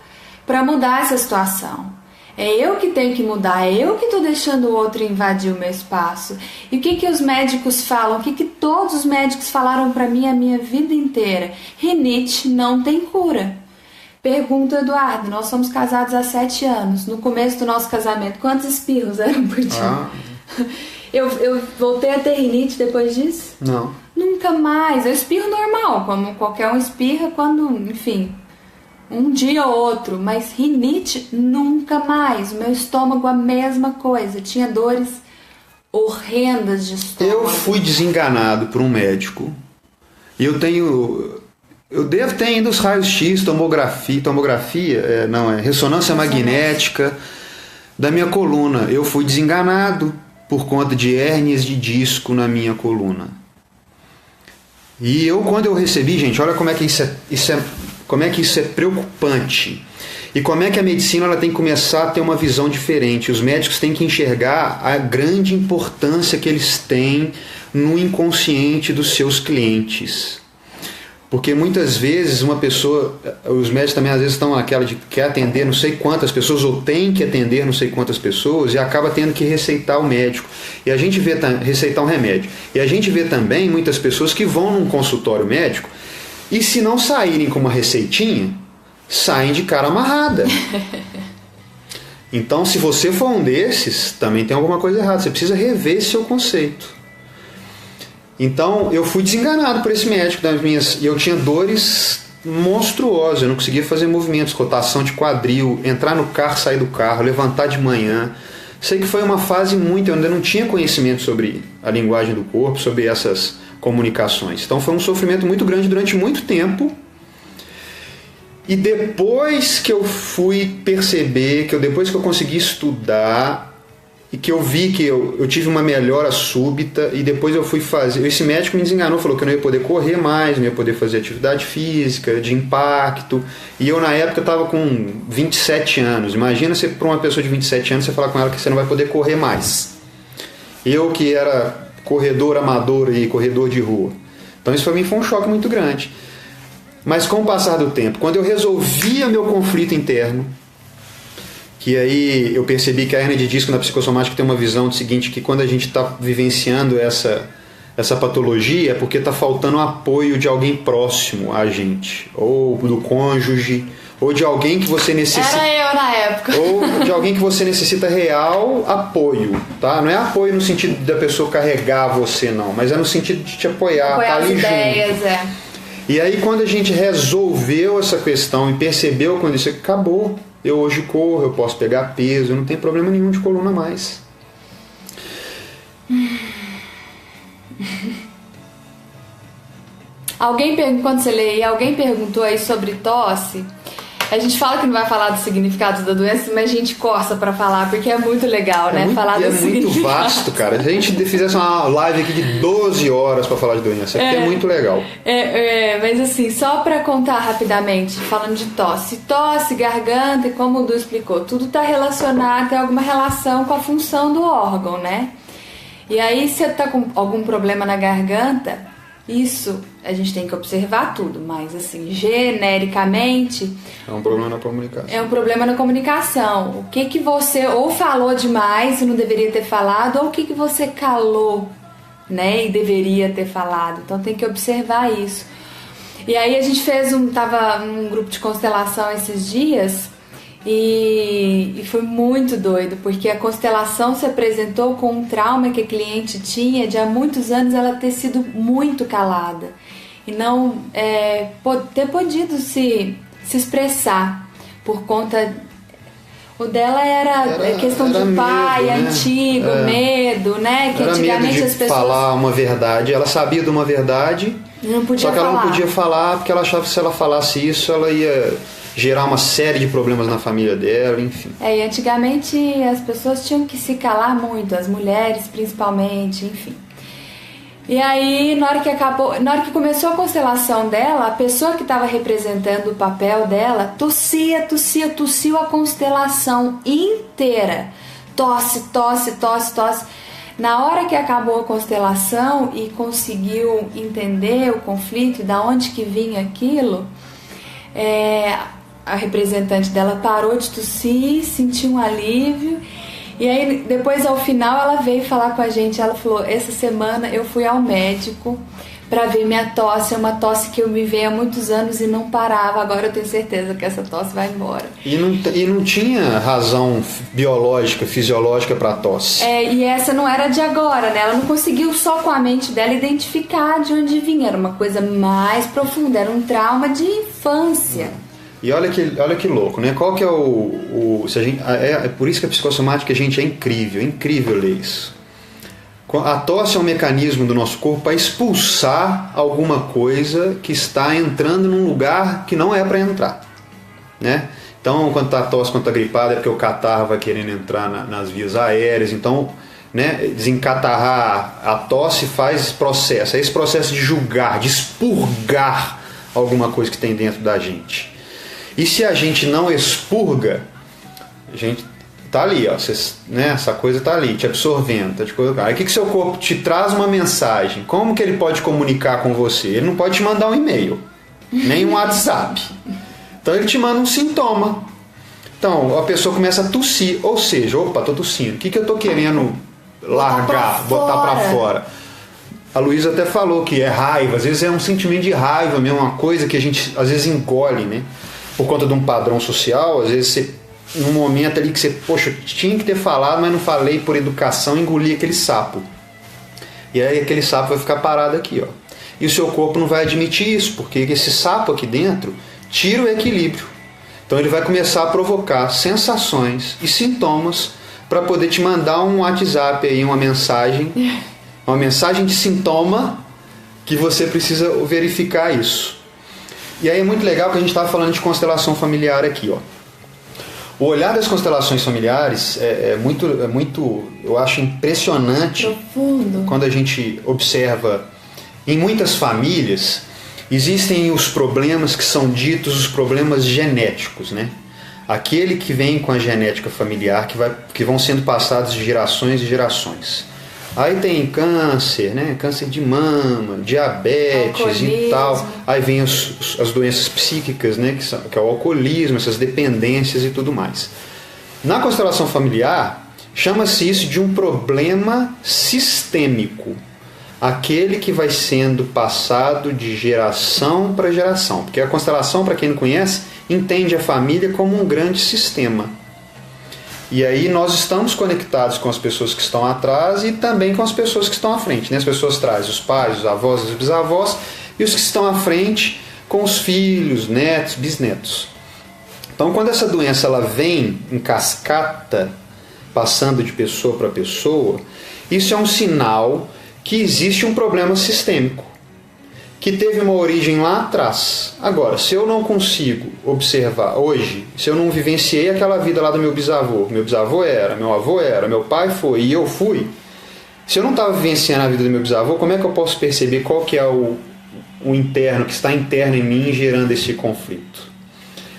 para mudar essa situação? É eu que tenho que mudar, é eu que estou deixando o outro invadir o meu espaço. E o que os médicos falam? O que todos os médicos falaram para mim a minha vida inteira? Rinite não tem cura. Pergunta, Eduardo, nós somos casados há 7 anos. No começo do nosso casamento, quantos espirros eram por dia? Eu voltei a ter rinite depois disso? Não. Nunca mais. Eu espirro normal, como qualquer um espirra quando, enfim, um dia ou outro. Mas rinite, nunca mais. O meu estômago, a mesma coisa. Tinha dores horrendas de estômago. Eu fui desenganado por um médico. E eu devo ter ainda os raios-x, ressonância magnética da minha coluna. Eu fui desenganado por conta de hérnias de disco na minha coluna. E quando eu recebi, gente, olha como é que isso é preocupante. E como é que a medicina ela tem que começar a ter uma visão diferente. Os médicos têm que enxergar a grande importância que eles têm no inconsciente dos seus clientes. Porque muitas vezes uma pessoa, os médicos também às vezes estão naquela de quer atender não sei quantas pessoas, ou tem que atender não sei quantas pessoas, e acaba tendo que receitar o médico. E a gente vê receitar um remédio. E a gente vê também muitas pessoas que vão num consultório médico e se não saírem com uma receitinha, saem de cara amarrada. Então, se você for um desses, também tem alguma coisa errada. Você precisa rever seu conceito. Então, eu fui desenganado por esse médico e eu tinha dores monstruosas. Eu não conseguia fazer movimentos, rotação de quadril, entrar no carro, sair do carro, levantar de manhã. Sei que foi uma fase eu ainda não tinha conhecimento sobre a linguagem do corpo, sobre essas comunicações. Então, foi um sofrimento muito grande durante muito tempo. E depois que eu fui perceber, depois que eu consegui estudar e que eu vi que eu tive uma melhora súbita, e depois eu fui fazer... Esse médico me desenganou, falou que eu não ia poder correr mais, não ia poder fazer atividade física, de impacto. E eu, na época, estava com 27 anos. Imagina você, para uma pessoa de 27 anos, você falar com ela que você não vai poder correr mais. Eu que era corredor amador e corredor de rua. Então isso para mim foi um choque muito grande. Mas com o passar do tempo, quando eu resolvia meu conflito interno, que aí eu percebi que a hernia de disco na psicossomática tem uma visão do seguinte, que quando a gente está vivenciando essa patologia é porque está faltando apoio de alguém próximo a gente, ou do cônjuge, ou de alguém que você necessita... Era eu na época. Ou de alguém que você necessita real apoio, tá? Não é apoio no sentido da pessoa carregar você, não, mas é no sentido de te apoiar tá ali ideias, junto. E aí quando a gente resolveu essa questão e percebeu quando isso acabou, eu hoje corro, eu posso pegar peso, eu não tenho problema nenhum de coluna mais. Quando você lê, alguém perguntou aí sobre tosse. A gente fala que não vai falar dos significados da doença, mas a gente coça pra falar, porque é muito legal, né? Falar dos muito vasto, cara. Se a gente fizesse uma live aqui de 12 horas pra falar de doença, é muito legal. Mas assim, só pra contar rapidamente, falando de tosse, garganta, como o Du explicou, tudo tá relacionado, tem alguma relação com a função do órgão, né? E aí, se você tá com algum problema na garganta, isso a gente tem que observar tudo, mas assim, genericamente... É um problema na comunicação. É um problema na comunicação. O que você ou falou demais e não deveria ter falado, ou o que você calou, né, e deveria ter falado. Então tem que observar isso. E aí a gente tava num grupo de constelação esses dias e foi muito doido, porque a constelação se apresentou com um trauma que a cliente tinha de há muitos anos ela ter sido muito calada e não ter podido se expressar por conta... O dela era questão de medo, pai, né? Antigo, medo, né? Que era antigamente medo de as pessoas... falar uma verdade. Ela sabia de uma verdade, não podia só que falar. ela não podia falar porque ela achava que se ela falasse isso, ela ia gerar uma série de problemas na família dela, enfim. E antigamente as pessoas tinham que se calar muito, as mulheres principalmente, enfim. E aí, na hora que começou a constelação dela, a pessoa que estava representando o papel dela tossiu a constelação inteira. Tosse. Na hora que acabou a constelação e conseguiu entender o conflito e da onde que vinha aquilo, a representante dela parou de tossir, sentiu um alívio. E aí depois ao final ela veio falar com a gente, ela falou, essa semana eu fui ao médico pra ver minha tosse, é uma tosse que eu me veio há muitos anos e não parava, agora eu tenho certeza que essa tosse vai embora. E não tinha razão biológica, fisiológica pra tosse. E essa não era de agora, né? Ela não conseguiu só com a mente dela identificar de onde vinha, era uma coisa mais profunda, era um trauma de infância. E olha que louco, né? Qual que é se a gente, é por isso que a psicossomática, gente, é incrível ler isso. A tosse é um mecanismo do nosso corpo para expulsar alguma coisa que está entrando num lugar que não é para entrar, né? Então, quando está tosse, quando está gripado, é porque o catarro vai querendo entrar nas vias aéreas. Então, né, desencatarrar a tosse faz esse processo de julgar, de expurgar alguma coisa que tem dentro da gente. E se a gente não expurga, a gente tá ali, ó, né, essa coisa tá ali, te absorvendo, tá te colocando. Aí o que seu corpo te traz uma mensagem? Como que ele pode comunicar com você? Ele não pode te mandar um e-mail, nem um WhatsApp. Então ele te manda um sintoma. Então a pessoa começa a tossir, ou seja, opa, tô tossindo. O que eu tô querendo largar, botar pra fora? A Luísa até falou que é raiva, às vezes é um sentimento de raiva mesmo, uma coisa que a gente às vezes engole, né? Por conta de um padrão social, às vezes você, num momento ali que você, poxa, tinha que ter falado, mas não falei por educação, engoli aquele sapo. E aí aquele sapo vai ficar parado aqui, ó. E o seu corpo não vai admitir isso, porque esse sapo aqui dentro tira o equilíbrio. Então ele vai começar a provocar sensações e sintomas para poder te mandar um WhatsApp aí, uma mensagem de sintoma que você precisa verificar isso. E aí é muito legal que a gente estava falando de constelação familiar aqui, ó. O olhar das constelações familiares é muito, eu acho impressionante. Profundo. Quando a gente observa, em muitas famílias, existem os problemas que são ditos os problemas genéticos, né? Aquele que vem com a genética familiar, que vão sendo passados de gerações e gerações. Aí tem câncer, né? Câncer de mama, diabetes alcoolismo. E tal. Aí vem as doenças psíquicas, né? Que é o alcoolismo, essas dependências e tudo mais. Na constelação familiar, chama-se isso de um problema sistêmico. Aquele que vai sendo passado de geração para geração. Porque a constelação, para quem não conhece, entende a família como um grande sistema. E aí nós estamos conectados com as pessoas que estão atrás e também com as pessoas que estão à frente, né? As pessoas trazem os pais, os avós, os bisavós, e os que estão à frente com os filhos, netos, bisnetos. Então, quando essa doença ela vem em cascata, passando de pessoa para pessoa, isso é um sinal que existe um problema sistêmico, que teve uma origem lá atrás. Agora, se eu não consigo observar hoje, se eu não vivenciei aquela vida lá do meu bisavô era, meu avô era, meu pai foi e eu fui, se eu não estava vivenciando a vida do meu bisavô, como é que eu posso perceber qual que é o interno, que está interno em mim, gerando esse conflito?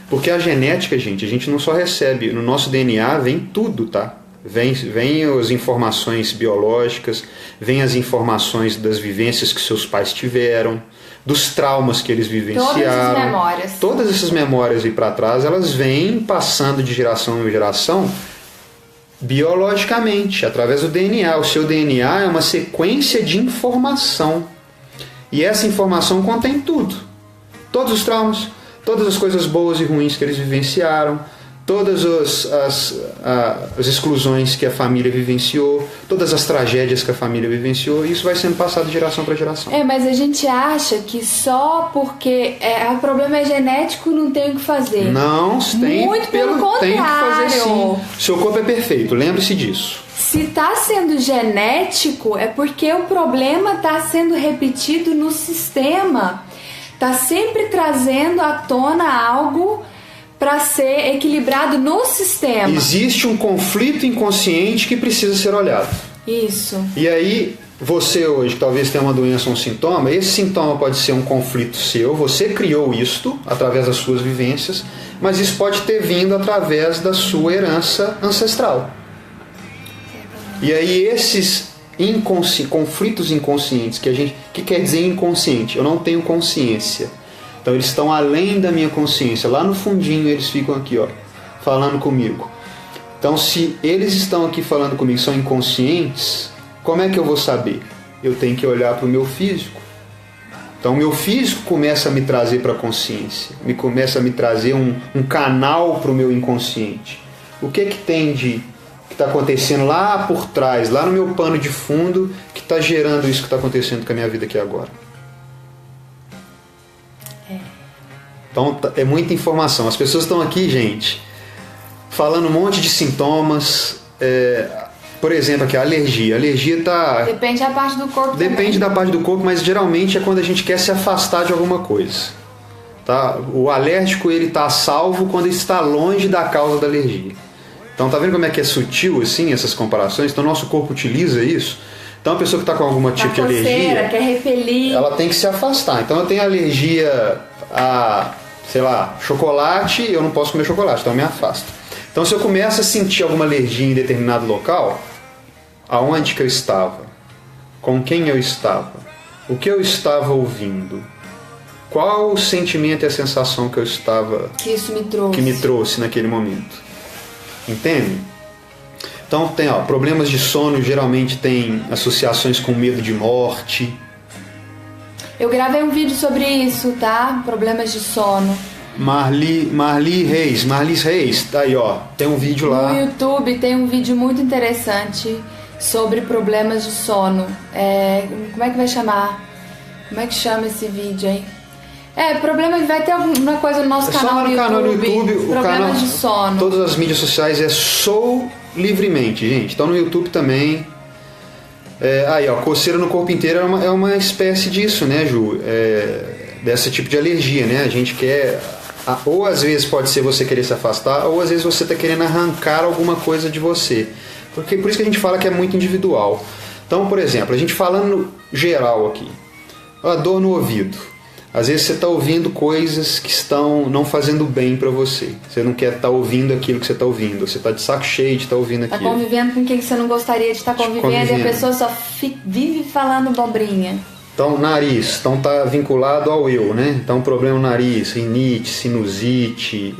Porque a genética, gente, a gente não só recebe, no nosso DNA vem tudo, tá? Vem as informações biológicas, vem as informações das vivências que seus pais tiveram, dos traumas que eles vivenciaram. Todas as memórias. Todas essas memórias aí para trás, elas vêm passando de geração em geração biologicamente, através do DNA. O seu DNA é uma sequência de informação. E essa informação contém tudo. Todos os traumas, todas as coisas boas e ruins que eles vivenciaram, todas as exclusões que a família vivenciou, todas as tragédias que a família vivenciou, e isso vai sendo passado de geração para geração. Mas a gente acha que só porque o problema é genético não tem o que fazer. Não, tem. Muito pelo contrário. Tem que fazer sim. Seu corpo é perfeito, lembre-se disso. Se está sendo genético, é porque o problema está sendo repetido no sistema. Está sempre trazendo à tona algo para ser equilibrado no sistema. Existe um conflito inconsciente que precisa ser olhado. Isso. E aí, você hoje, que talvez tenha uma doença ou um sintoma, esse sintoma pode ser um conflito seu, você criou isto através das suas vivências, mas isso pode ter vindo através da sua herança ancestral. E aí, esses conflitos inconscientes, que quer dizer inconsciente? Eu não tenho consciência. Então eles estão além da minha consciência. Lá no fundinho eles ficam aqui, ó, falando comigo. Então se eles estão aqui falando comigo, são inconscientes, como é que eu vou saber? Eu tenho que olhar para o meu físico. Então o meu físico começa a me trazer para a consciência. Começa a me trazer um canal para o meu inconsciente. O que tem que está acontecendo lá por trás, lá no meu pano de fundo, que está gerando isso que está acontecendo com a minha vida aqui agora? Então é muita informação. As pessoas estão aqui, gente, falando um monte de sintomas. Por exemplo, aqui a alergia. A alergia está... Depende da parte do corpo. Depende da parte do corpo, mas geralmente é quando a gente quer se afastar de alguma coisa. Tá? O alérgico ele está a salvo quando ele está longe da causa da alergia. Então tá vendo como é que é sutil assim, essas comparações? Então nosso corpo utiliza isso. Então a pessoa que está com algum tipo de alergia, quer repelir, ela tem que se afastar. Então eu tenho alergia a, sei lá, chocolate, eu não posso comer chocolate, então eu me afasto. Então se eu começo a sentir alguma alergia em determinado local, aonde que eu estava? Com quem eu estava? O que eu estava ouvindo? Qual o sentimento e a sensação que eu estava... Que me trouxe naquele momento? Entende? Então tem, problemas de sono geralmente tem associações com medo de morte. Eu gravei um vídeo sobre isso, tá? Problemas de sono. Marli Reis, tá aí, tem um vídeo lá. No YouTube tem um vídeo muito interessante sobre problemas de sono. Como é que vai chamar? Como é que chama esse vídeo, hein? Vai ter alguma coisa no nosso canal no YouTube. Problemas de sono. Todas as mídias sociais Sou Livremente, gente. Então no YouTube também. Coceira no corpo inteiro é uma espécie disso, né, Ju? Desse tipo de alergia, né? A gente quer... Ou às vezes pode ser você querer se afastar, ou às vezes você está querendo arrancar alguma coisa de você. Por isso que a gente fala que é muito individual. Então, por exemplo, a gente falando geral aqui. A dor no ouvido. Às vezes você está ouvindo coisas que estão não fazendo bem para você. Você não quer estar ouvindo aquilo que você está ouvindo. Você está de saco cheio de estar ouvindo aquilo. Está convivendo com quem você não gostaria de estar convivendo. E a pessoa só vive falando bobrinha. Então, nariz. Então, está vinculado ao eu, né? Então, problema no nariz, rinite, sinusite,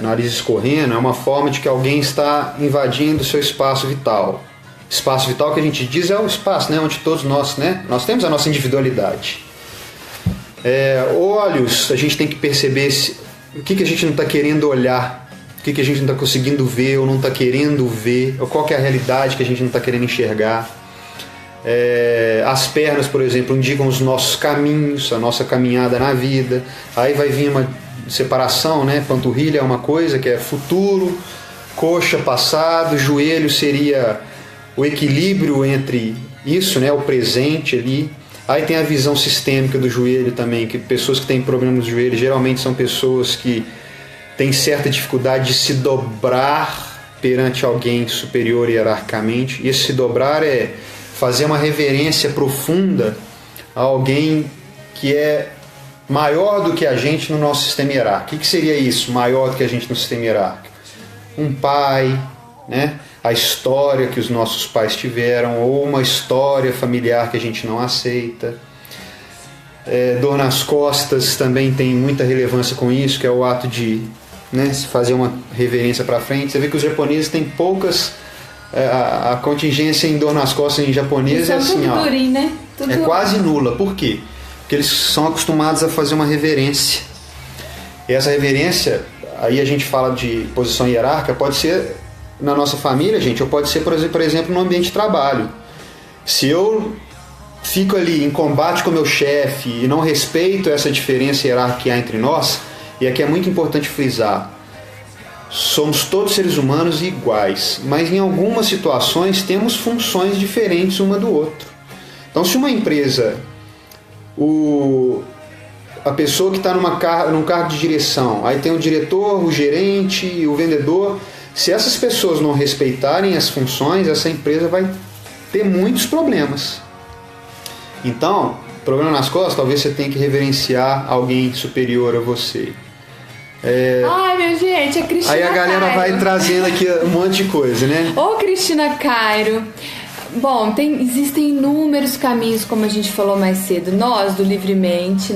nariz escorrendo, é uma forma de que alguém está invadindo o seu espaço vital. Espaço vital que a gente diz é o espaço, né? Onde todos nós, né? Nós temos a nossa individualidade. Olhos, a gente tem que perceber o que a gente não está querendo olhar, o que a gente não está conseguindo ver ou não está querendo ver, ou qual que é a realidade que a gente não está querendo enxergar. As pernas, por exemplo, indicam os nossos caminhos, a nossa caminhada na vida. Aí vai vir uma separação, né? Panturrilha é uma coisa que é futuro, coxa passado, joelho seria o equilíbrio entre isso, né? O presente ali. Aí tem a visão sistêmica do joelho também, que pessoas que têm problemas no joelho geralmente são pessoas que têm certa dificuldade de se dobrar perante alguém superior hierarquicamente. E esse se dobrar é fazer uma reverência profunda a alguém que é maior do que a gente no nosso sistema hierárquico. O que seria isso, maior do que a gente no sistema hierárquico? Um pai, né? A história que os nossos pais tiveram, ou uma história familiar que a gente não aceita. Dor nas costas também tem muita relevância com isso, que é o ato de, né, fazer uma reverência para frente. Você vê que os japoneses têm poucas... A contingência em dor nas costas em japonês é assim, durinho, né? Quase nula. Por quê? Porque eles são acostumados a fazer uma reverência E essa reverência, aí a gente fala de posição hierárquica, pode ser na nossa família, gente, ou pode ser, por exemplo, no ambiente de trabalho. Se eu fico ali em combate com o meu chefe e não respeito essa diferença hierárquica que há entre nós, e aqui é muito importante frisar, somos todos seres humanos iguais, mas em algumas situações temos funções diferentes uma do outro. Então, se uma empresa, a pessoa que está num cargo de direção, aí tem o diretor, o gerente, o vendedor, se essas pessoas não respeitarem as funções, essa empresa vai ter muitos problemas. Então, problema nas costas, talvez você tenha que reverenciar alguém superior a você. Ai, minha gente, a Cristina Aí a galera Cairo vai trazendo aqui um monte de coisa, né? Ô, Cristina Cairo. Bom, existem inúmeros caminhos, como a gente falou mais cedo. Nós, do Livremente,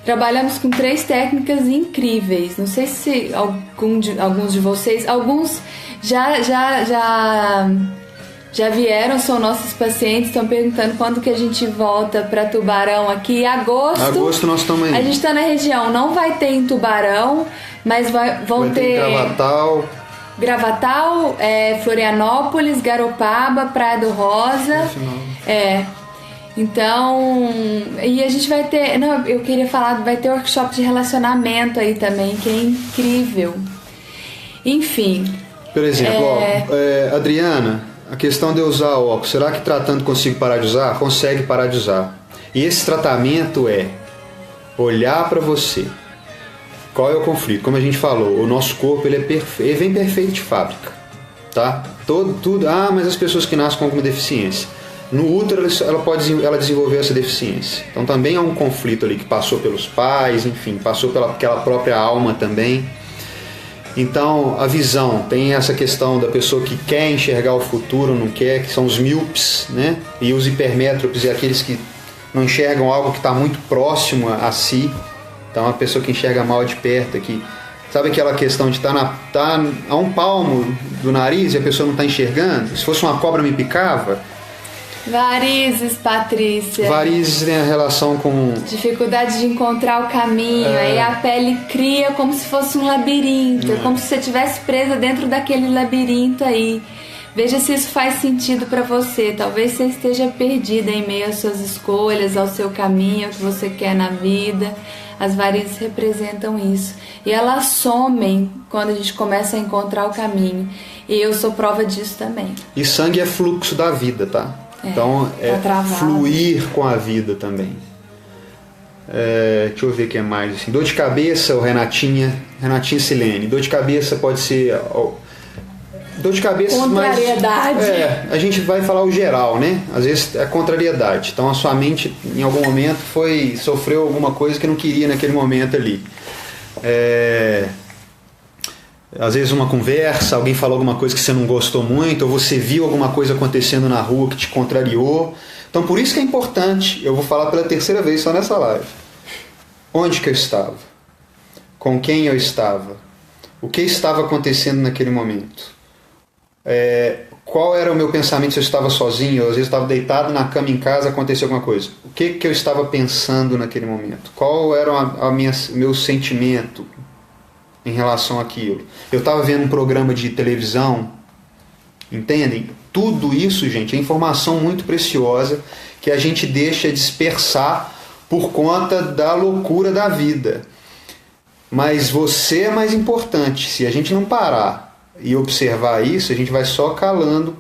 trabalhamos com 3 técnicas incríveis. Não sei se alguns de vocês... Alguns já vieram, são nossos pacientes, estão perguntando quando que a gente volta para Tubarão aqui. Agosto nós estamos aí. A gente está na região, não vai ter em Tubarão, mas vai ter Gravatal, Florianópolis, Garopaba, Praia do Rosa. Então, e a gente vai ter... Não, eu queria falar, vai ter workshop de relacionamento aí também, que é incrível. Enfim. Por exemplo, Adriana, a questão de eu usar óculos, será que tratando consigo parar de usar? Consegue parar de usar. E esse tratamento é olhar para você. Qual é o conflito? Como a gente falou, o nosso corpo ele vem perfeito de fábrica, tá? Tudo. Mas as pessoas que nascem com alguma deficiência, no útero ela desenvolveu essa deficiência. Então também há um conflito ali que passou pelos pais, enfim, passou pelaquela própria alma também. Então a visão tem essa questão da pessoa que quer enxergar o futuro, não quer, que são os míopes, né? E os hipermétropes é aqueles que não enxergam algo que está muito próximo a si. Então a pessoa que enxerga mal de perto aqui, sabe aquela questão de estar a um palmo do nariz e a pessoa não está enxergando? Se fosse uma cobra me picava. Varizes, Patrícia. Varizes tem a relação com dificuldade de encontrar o caminho. Aí a pele cria como se fosse um labirinto, como se você estivesse presa dentro daquele labirinto aí. Veja se isso faz sentido para você. Talvez você esteja perdida em meio às suas escolhas, ao seu caminho, ao que você quer na vida. As varizes representam isso. E elas somem quando a gente começa a encontrar o caminho. E eu sou prova disso também. E sangue é fluxo da vida, tá? Então tá fluir com a vida também. Deixa eu ver o que é mais. Assim. Dor de cabeça, o Renatinha Silene. Dor de cabeça pode ser... Dor de cabeça, contrariedade. Mas a gente vai falar o geral, né? Às vezes é contrariedade. Então a sua mente em algum momento sofreu alguma coisa que não queria naquele momento ali. Às vezes uma conversa, alguém falou alguma coisa que você não gostou muito, ou você viu alguma coisa acontecendo na rua que te contrariou. Então por isso que é importante, eu vou falar pela 3ª vez só nessa live. Onde que eu estava? Com quem eu estava? O que estava acontecendo naquele momento? Qual era o meu pensamento se eu estava sozinho? Ou às vezes eu estava deitado na cama em casa, aconteceu alguma coisa. O que eu estava pensando naquele momento? Qual era o meu sentimento em relação àquilo? Eu estava vendo um programa de televisão, entendem? Tudo isso, gente, é informação muito preciosa que a gente deixa dispersar por conta da loucura da vida. Mas você é mais importante. Se a gente não parar e observar isso, a gente vai só calando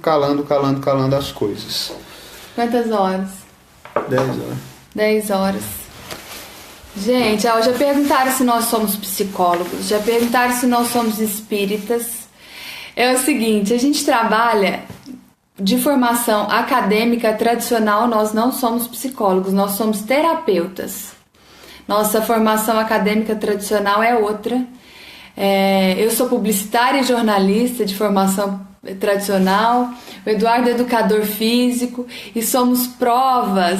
as coisas. Quantas horas? 10 horas. 10 horas. Gente, já perguntaram se nós somos psicólogos, já perguntaram se nós somos espíritas. É o seguinte, a gente trabalha de formação acadêmica tradicional, nós não somos psicólogos, nós somos terapeutas. Nossa formação acadêmica tradicional é outra. Eu sou publicitária e jornalista de formação tradicional, o Eduardo é educador físico, e somos provas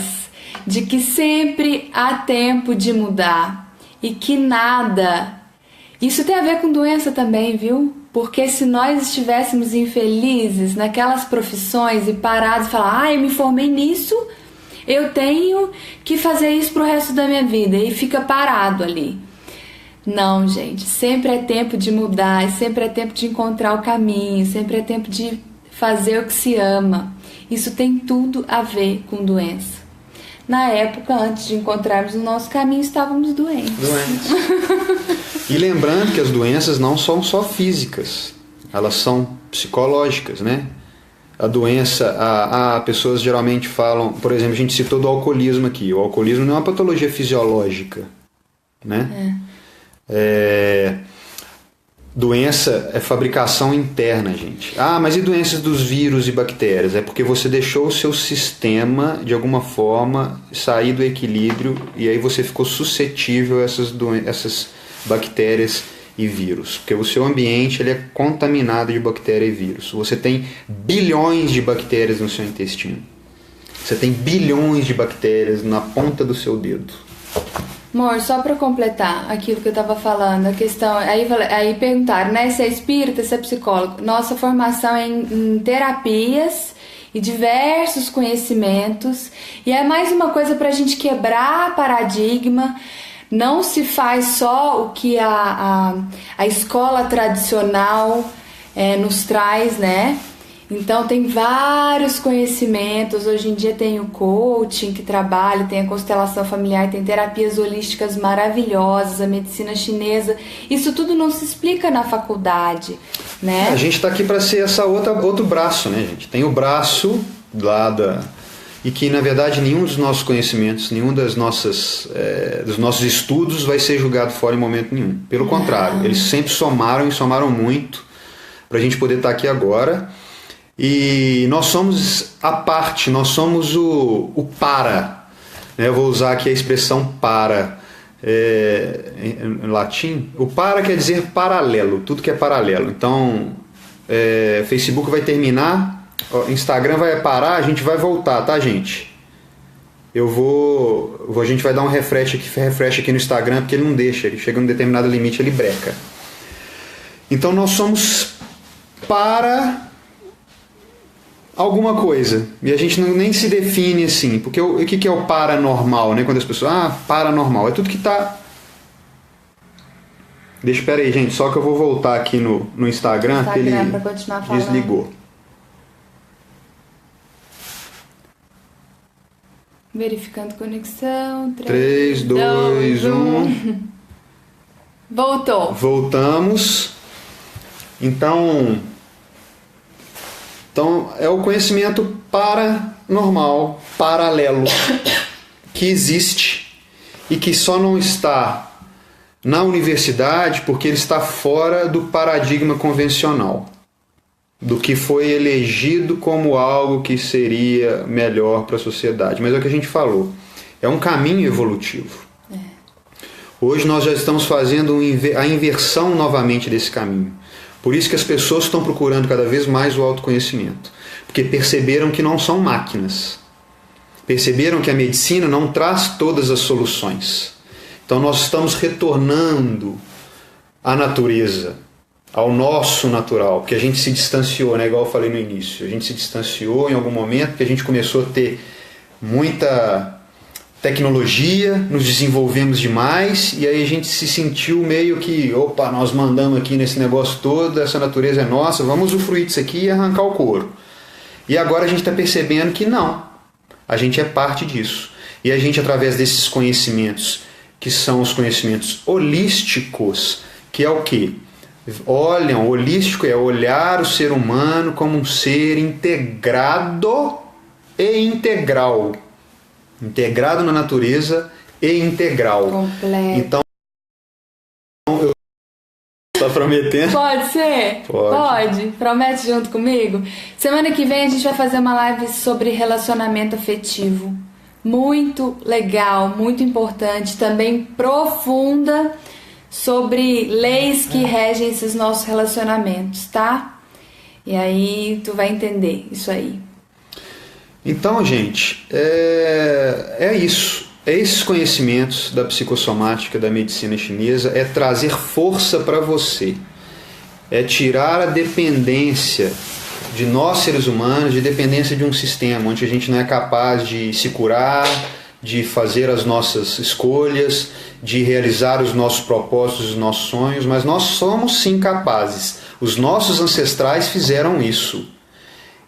de que sempre há tempo de mudar e que nada... Isso tem a ver com doença também, viu? Porque se nós estivéssemos infelizes naquelas profissões e parados e falar, eu me formei nisso, eu tenho que fazer isso pro resto da minha vida, e fica parado ali. Não, gente, sempre é tempo de mudar, sempre é tempo de encontrar o caminho, sempre é tempo de fazer o que se ama. Isso tem tudo a ver com doença. Na época, antes de encontrarmos o nosso caminho, estávamos doentes. E lembrando que as doenças não são só físicas, elas são psicológicas, né? A doença, pessoas geralmente falam, por exemplo, a gente citou do alcoolismo aqui. O alcoolismo não é uma patologia fisiológica, né? Doença é fabricação interna, gente. Mas e doenças dos vírus e bactérias? É porque você deixou o seu sistema, de alguma forma, sair do equilíbrio e aí você ficou suscetível a essas bactérias e vírus. Porque o seu ambiente ele é contaminado de bactéria e vírus. Você tem bilhões de bactérias no seu intestino. Você tem bilhões de bactérias na ponta do seu dedo. Amor, só para completar aquilo que eu estava falando, a questão, aí perguntaram, né, se é espírita, se é psicólogo. Nossa formação é em terapias e diversos conhecimentos, e é mais uma coisa para a gente quebrar paradigma. Não se faz só o que a escola tradicional nos traz, né? Então tem vários conhecimentos. Hoje em dia tem o coaching que trabalha, tem a constelação familiar, tem terapias holísticas maravilhosas, a medicina chinesa. Isso tudo não se explica na faculdade, né? A gente está aqui para ser outro braço, né, gente? Tem o braço e que na verdade nenhum dos nossos conhecimentos, nenhum dos nossos estudos vai ser julgado fora em momento nenhum. Pelo contrário, eles sempre somaram e somaram muito para a gente poder estar aqui agora. E nós somos a parte, nós somos o para. Eu vou usar aqui a expressão para em latim. O para quer dizer paralelo, tudo que é paralelo. Então, Facebook vai terminar, Instagram vai parar, a gente vai voltar, tá, gente? A gente vai dar um refresh aqui no Instagram, porque ele não deixa, ele chega num determinado limite, ele breca. Então nós somos para alguma coisa, e a gente nem se define assim, porque o que é o paranormal, né? Quando as pessoas, paranormal, é tudo que tá... Espera aí, gente, só que eu vou voltar aqui no Instagram, porque ele desligou. Verificando conexão. 3, 2, 1. Voltou. Voltamos. Então é o conhecimento paranormal, paralelo, que existe e que só não está na universidade porque ele está fora do paradigma convencional, do que foi elegido como algo que seria melhor para a sociedade. Mas é o que a gente falou, é um caminho evolutivo. Hoje nós já estamos fazendo a inversão novamente desse caminho. Por isso que as pessoas estão procurando cada vez mais o autoconhecimento. Porque perceberam que não são máquinas. Perceberam que a medicina não traz todas as soluções. Então nós estamos retornando à natureza, ao nosso natural, porque a gente se distanciou, né? Igual eu falei no início. A gente se distanciou em algum momento porque a gente começou a ter muita tecnologia, nos desenvolvemos demais e aí a gente se sentiu meio que, nós mandamos aqui nesse negócio todo, essa natureza é nossa, vamos usufruir disso aqui e arrancar o couro. E agora a gente está percebendo que não, a gente é parte disso. E a gente, através desses conhecimentos, que são os conhecimentos holísticos, que é o quê? Holístico é olhar o ser humano como um ser integrado e integral. Integrado na natureza e integral. Completo. Então, eu tá prometendo? Pode ser? Pode. Promete junto comigo? Semana que vem a gente vai fazer uma live sobre relacionamento afetivo. Muito legal, muito importante, também profunda, sobre leis que regem esses nossos relacionamentos, tá? E aí tu vai entender isso aí. Então, gente, é isso. É esses conhecimentos da psicossomática, da medicina chinesa, é trazer força para você. É tirar a dependência de nós, seres humanos, de dependência de um sistema onde a gente não é capaz de se curar, de fazer as nossas escolhas, de realizar os nossos propósitos, os nossos sonhos, mas nós somos sim capazes. Os nossos ancestrais fizeram isso.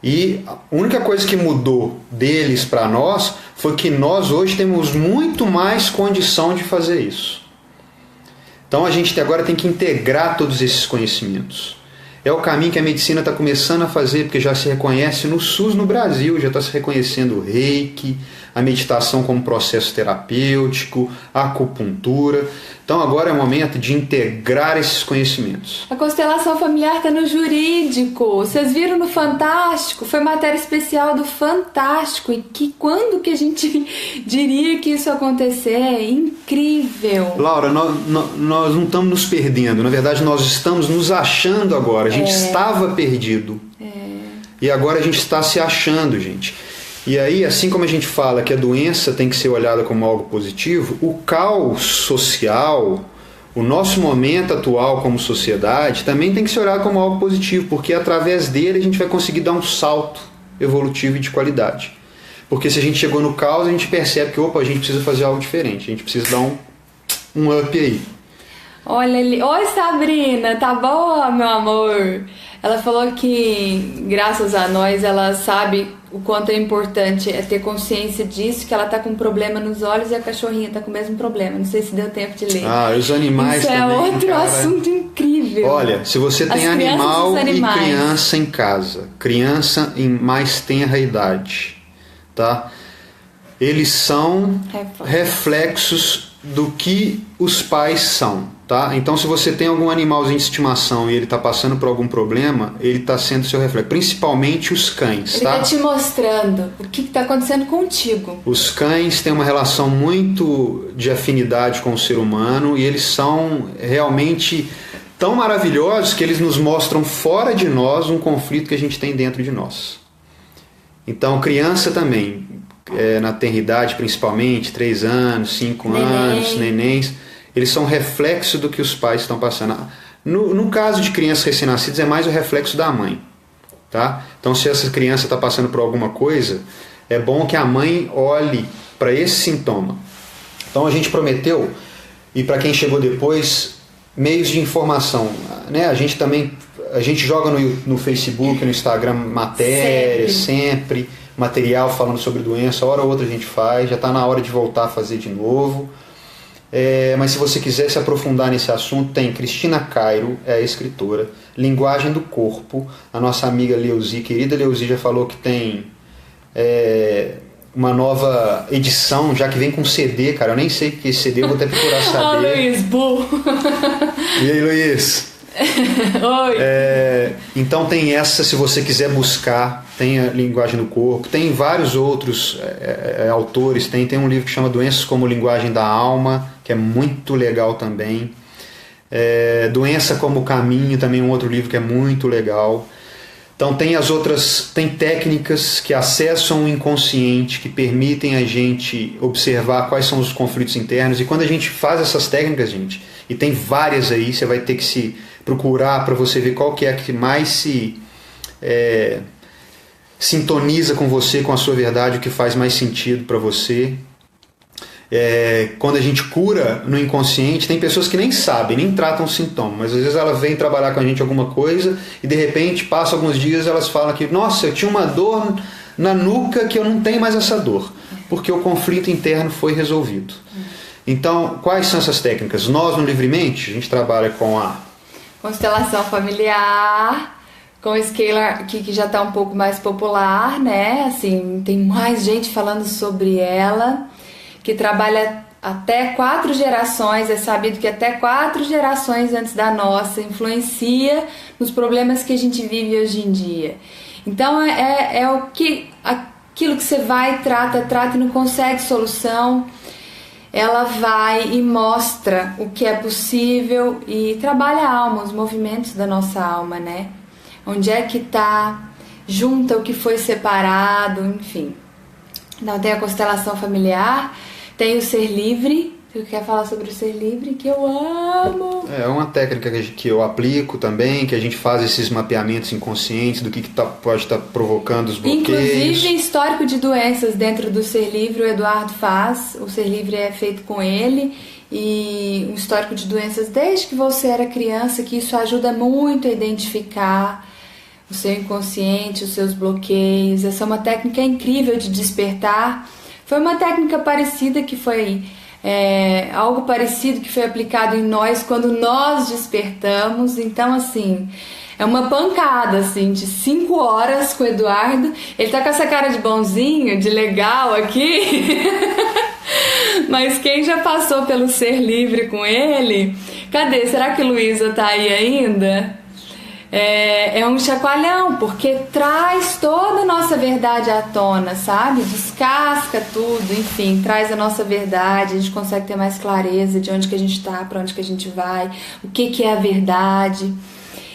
E a única coisa que mudou deles para nós foi que nós hoje temos muito mais condição de fazer isso. Então a gente agora tem que integrar todos esses conhecimentos. É o caminho que a medicina está começando a fazer, porque já se reconhece no SUS no Brasil, já está se reconhecendo o reiki, a meditação como processo terapêutico, a acupuntura. Então agora é o momento de integrar esses conhecimentos. A constelação familiar está no jurídico. Vocês viram no Fantástico? Foi matéria especial do Fantástico. E quando que a gente diria que isso ia acontecer? É incrível. Laura, nós não estamos nos perdendo. Na verdade, nós estamos nos achando agora. A gente estava perdido. E agora a gente está se achando, gente. E aí, assim como a gente fala que a doença tem que ser olhada como algo positivo, o caos social, o nosso momento atual como sociedade, também tem que ser olhado como algo positivo, porque através dele a gente vai conseguir dar um salto evolutivo e de qualidade. Porque se a gente chegou no caos, a gente percebe que, a gente precisa fazer algo diferente, a gente precisa dar um up aí. Olha ali. Oi, Sabrina, tá boa, meu amor? Ela falou que, graças a nós, ela sabe o quanto é importante ter consciência disso, que ela tá com um problema nos olhos e a cachorrinha tá com o mesmo problema. Não sei se deu tempo de ler. Os animais isso também, é outro assunto incrível. Olha, se você tem animal e criança em casa, criança em mais tenra idade, tá? Eles são reflexos do que os pais são, tá? Então, se você tem algum animalzinho de estimação e ele está passando por algum problema, ele está sendo seu reflexo, principalmente os cães, tá? Ele está te mostrando o que está acontecendo contigo. Os cães têm uma relação muito de afinidade com o ser humano e eles são realmente tão maravilhosos que eles nos mostram fora de nós um conflito que a gente tem dentro de nós. Então, criança também, na tenridade principalmente, 3 anos, 5 anos, nenéns, eles são reflexo do que os pais estão passando. No caso de crianças recém-nascidas, é mais o reflexo da mãe, tá? Então, se essa criança está passando por alguma coisa, é bom que a mãe olhe para esse sintoma. Então, a gente prometeu, e para quem chegou depois, meios de informação, né? A gente joga no Facebook, no Instagram, matérias, sempre material falando sobre doença, hora ou outra a gente faz, já está na hora de voltar a fazer de novo. Mas se você quiser se aprofundar nesse assunto, tem Cristina Cairo, é a escritora, Linguagem do Corpo, a nossa amiga Leuzi, querida Leuzi, já falou que tem uma nova edição, já que vem com CD, cara, eu nem sei que CD, eu vou até procurar saber. Luiz, burro! E aí, Luiz? Oi. Então tem essa, se você quiser buscar, tem a Linguagem do Corpo, tem vários outros autores, tem um livro que chama Doenças como Linguagem da Alma, que é muito legal também. Doença como Caminho, também um outro livro que é muito legal. Então tem técnicas que acessam o inconsciente, que permitem a gente observar quais são os conflitos internos, e quando a gente faz essas técnicas, gente, e tem várias aí, você vai ter que se procurar para você ver qual que é a que mais se sintoniza com você, com a sua verdade, o que faz mais sentido para você. Quando a gente cura no inconsciente, tem pessoas que nem sabem, nem tratam o sintoma, mas às vezes ela vem trabalhar com a gente alguma coisa e de repente, passa alguns dias, elas falam que, nossa, eu tinha uma dor na nuca que eu não tenho mais essa dor, porque o conflito interno foi resolvido. Então, quais são essas técnicas? Nós, no Livremente, a gente trabalha com a constelação familiar, com o Scalar, que já está um pouco mais popular, né? Assim, tem mais gente falando sobre ela, que trabalha até 4 gerações, é sabido que até 4 gerações antes da nossa influencia nos problemas que a gente vive hoje em dia. Então, aquilo que você vai, trata e não consegue solução, ela vai e mostra o que é possível e trabalha a alma, os movimentos da nossa alma, né? Onde é que tá, junta o que foi separado, enfim. Então tem a constelação familiar, tem o Ser Livre, Tu quer falar sobre o ser livre, que eu amo. É uma técnica que eu aplico também, que a gente faz esses mapeamentos inconscientes do que pode estar provocando os bloqueios. Inclusive, histórico de doenças dentro do ser livre, o Eduardo faz. O ser livre é feito com ele. E um histórico de doenças desde que você era criança, que isso ajuda muito a identificar o seu inconsciente, os seus bloqueios. Essa é uma técnica incrível de despertar. Foi uma técnica parecida que foi... algo parecido que foi aplicado em nós quando nós despertamos. Então, assim, é uma pancada, assim, de 5 horas com o Eduardo. Ele tá com essa cara de bonzinho, de legal aqui. Mas quem já passou pelo ser livre com ele... Cadê? Será que Luísa tá aí ainda? É um chacoalhão, porque traz toda a nossa verdade à tona, sabe? Descasca tudo, enfim, traz a nossa verdade, a gente consegue ter mais clareza de onde que a gente tá, para onde que a gente vai, o que é a verdade,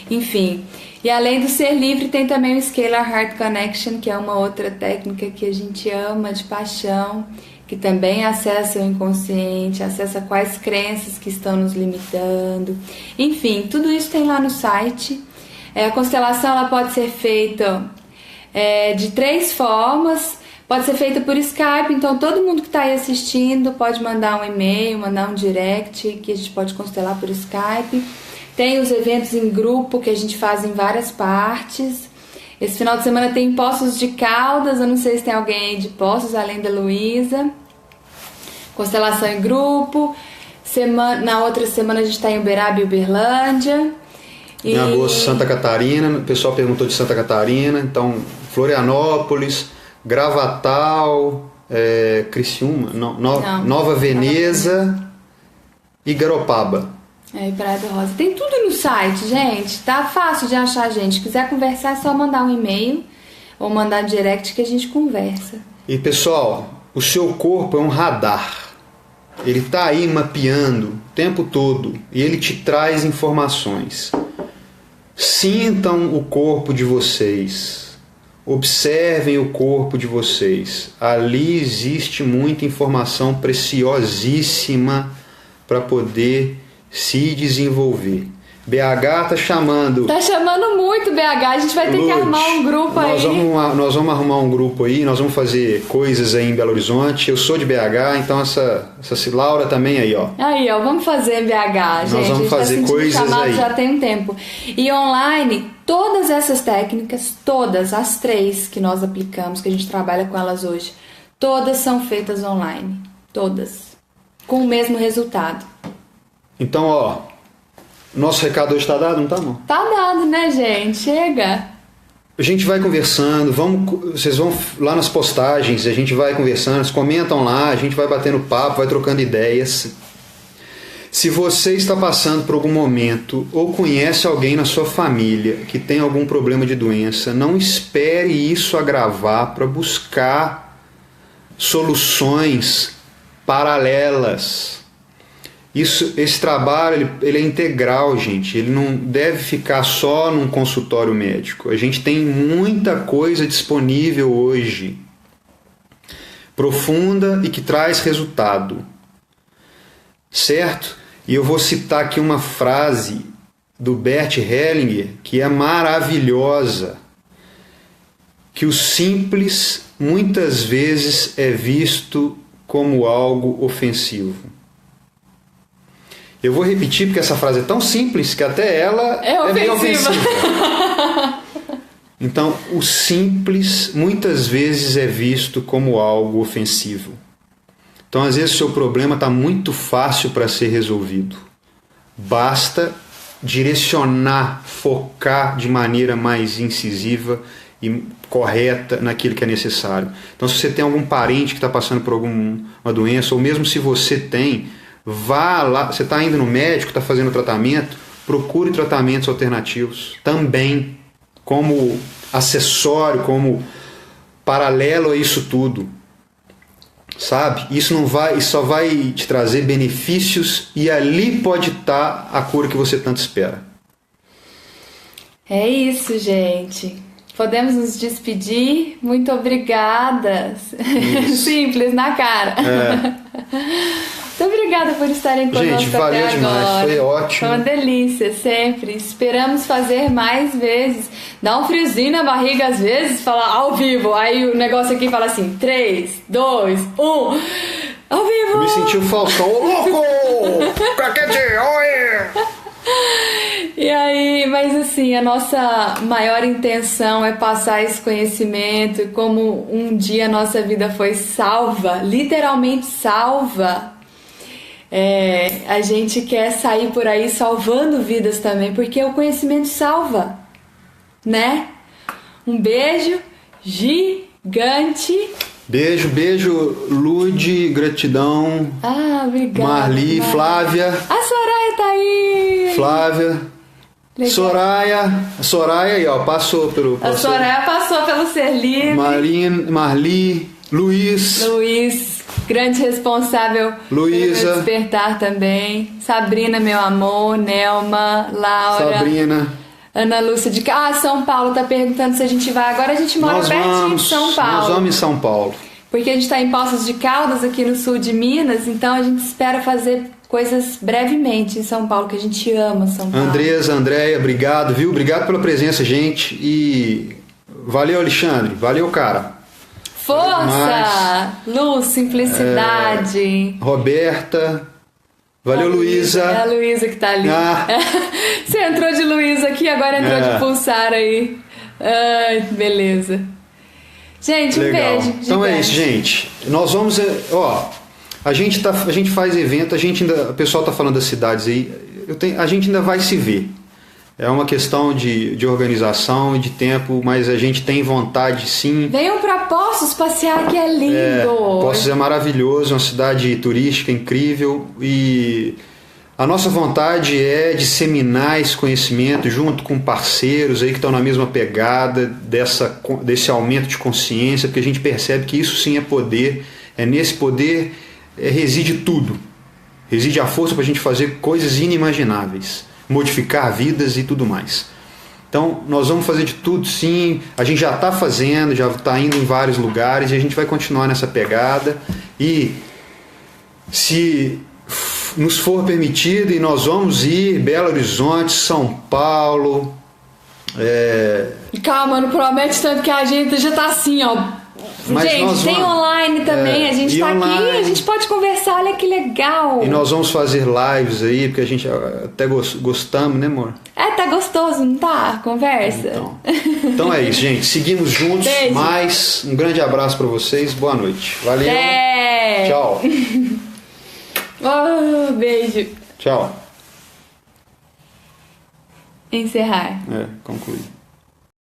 enfim. E além do ser livre, tem também o Scalar Heart Connection, que é uma outra técnica que a gente ama de paixão, que também acessa o inconsciente, acessa quais crenças que estão nos limitando. Enfim, tudo isso tem lá no site. A constelação ela pode ser feita de 3 formas. Pode ser feita por Skype, então todo mundo que está aí assistindo pode mandar um e-mail, mandar um direct, que a gente pode constelar por Skype. Tem os eventos em grupo que a gente faz em várias partes. Esse final de semana tem Poços de Caldas, eu não sei se tem alguém aí de Poços, além da Luísa. Constelação em grupo. Na outra semana a gente está em Uberaba e Uberlândia. Em agosto, Santa Catarina, o pessoal perguntou de Santa Catarina, então Florianópolis, Gravatal, Criciúma, Nova Veneza e Garopaba. E Praia da Rosa. Tem tudo no site, gente. Tá fácil de achar a gente. Se quiser conversar, é só mandar um e-mail ou mandar direct que a gente conversa. E pessoal, o seu corpo é um radar. Ele tá aí mapeando o tempo todo e ele te traz informações. Sintam o corpo de vocês. Observem o corpo de vocês. Ali existe muita informação preciosíssima para poder se desenvolver. BH tá chamando. Tá chamando muito BH, a gente vai ter que arrumar um grupo aí. Nós vamos arrumar um grupo aí, nós vamos fazer coisas aí em Belo Horizonte. Eu sou de BH, então essa Laura também aí, ó. Aí, ó, vamos fazer em BH, gente. Nós vamos fazer coisas aí. Já tem um tempo. E online, todas essas técnicas, todas as 3 que nós aplicamos, que a gente trabalha com elas hoje, todas são feitas online. Todas. Com o mesmo resultado. Então, ó, nosso recado hoje tá dado, não tá, amor? Tá dado, né, gente? Chega. A gente vai conversando, vocês vão lá nas postagens, a gente vai conversando, vocês comentam lá, a gente vai batendo papo, vai trocando ideias. Se você está passando por algum momento ou conhece alguém na sua família que tem algum problema de doença, não espere isso agravar para buscar soluções paralelas. Esse trabalho ele é integral, gente. Ele não deve ficar só num consultório médico. A gente tem muita coisa disponível hoje, profunda e que traz resultado, certo? E eu vou citar aqui uma frase do Bert Hellinger que é maravilhosa, que o simples muitas vezes é visto como algo ofensivo. Eu vou repetir porque essa frase é tão simples que até ela é meio ofensiva. Então, o simples muitas vezes é visto como algo ofensivo. Então, às vezes, o seu problema está muito fácil para ser resolvido. Basta direcionar, focar de maneira mais incisiva e correta naquilo que é necessário. Então, se você tem algum parente que está passando por alguma doença, ou mesmo se você tem, vá lá, você está indo no médico, está fazendo tratamento, procure tratamentos alternativos também, como acessório, como paralelo a isso tudo, sabe? Isso só vai te trazer benefícios e ali pode estar a cura que você tanto espera. É isso, gente. Podemos nos despedir. Muito obrigada. Simples, na cara. Muito obrigada por estarem conosco. Gente, valeu até demais, agora. foi ótimo. Foi uma delícia, sempre. Esperamos fazer mais vezes. Dá um friozinho na barriga às vezes, falar ao vivo. Aí o negócio aqui fala assim: 3, 2, 1. Ao vivo! Eu me senti o Faustão. Ô, louco! E aí, mas assim, a nossa maior intenção é passar esse conhecimento. Como um dia a nossa vida foi salva, literalmente salva, a gente quer sair por aí salvando vidas também, porque o conhecimento salva, né? Um beijo gigante. Beijo, Lude, gratidão. Ah, obrigada. Marli, Flávia. A Soraya tá aí. Flávia. Legal. Soraya aí, ó, passou pelo... A Soraya passou pelo Ser Livre. Marli, Luiz, grande responsável Luísa, pelo meu despertar também. Sabrina, meu amor, Nelma, Laura. Sabrina. Ana Lúcia de... São Paulo tá perguntando se a gente vai. Agora a gente mora pertinho de São Paulo. Nós vamos em São Paulo. Porque a gente tá em Poços de Caldas, aqui no sul de Minas, então a gente espera fazer coisas brevemente em São Paulo, que a gente ama São Paulo. Andresa, Andréia, obrigado, viu? Obrigado pela presença, gente. E valeu, Alexandre. Valeu, cara. Força! Luz, simplicidade. Roberta. Valeu, Luísa. É a Luísa que tá ali. Você entrou de Luísa aqui, agora entrou de Pulsar aí. Ai, beleza. Gente, legal. Um beijo. Então é isso, gente. Nós vamos... a gente faz evento, o pessoal tá falando das cidades aí, a gente ainda vai se ver. É uma questão de organização e de tempo, mas a gente tem vontade, sim. Venham para Poços passear, que é lindo. Poços é maravilhoso, uma cidade turística incrível, e a nossa vontade é disseminar esse conhecimento junto com parceiros aí que estão na mesma pegada desse aumento de consciência, porque a gente percebe que isso sim é poder, nesse poder reside tudo, reside a força para a gente fazer coisas inimagináveis, modificar vidas e tudo mais. Então nós vamos fazer de tudo, sim, a gente já está fazendo, já está indo em vários lugares e a gente vai continuar nessa pegada, e se nos for permitido, e nós vamos ir Belo Horizonte, São Paulo. Calma, não promete tanto que a gente já tá assim, ó. Mas gente, tem online também, a gente tá online, aqui, a gente pode conversar, olha que legal. E nós vamos fazer lives aí, porque a gente até gostamos, né, amor? Tá gostoso, não tá? Conversa. Então é isso, gente. Seguimos juntos. Beijo. Mais um grande abraço pra vocês. Boa noite. Valeu. Tchau. Beijo. Tchau. Encerrar. Concluir.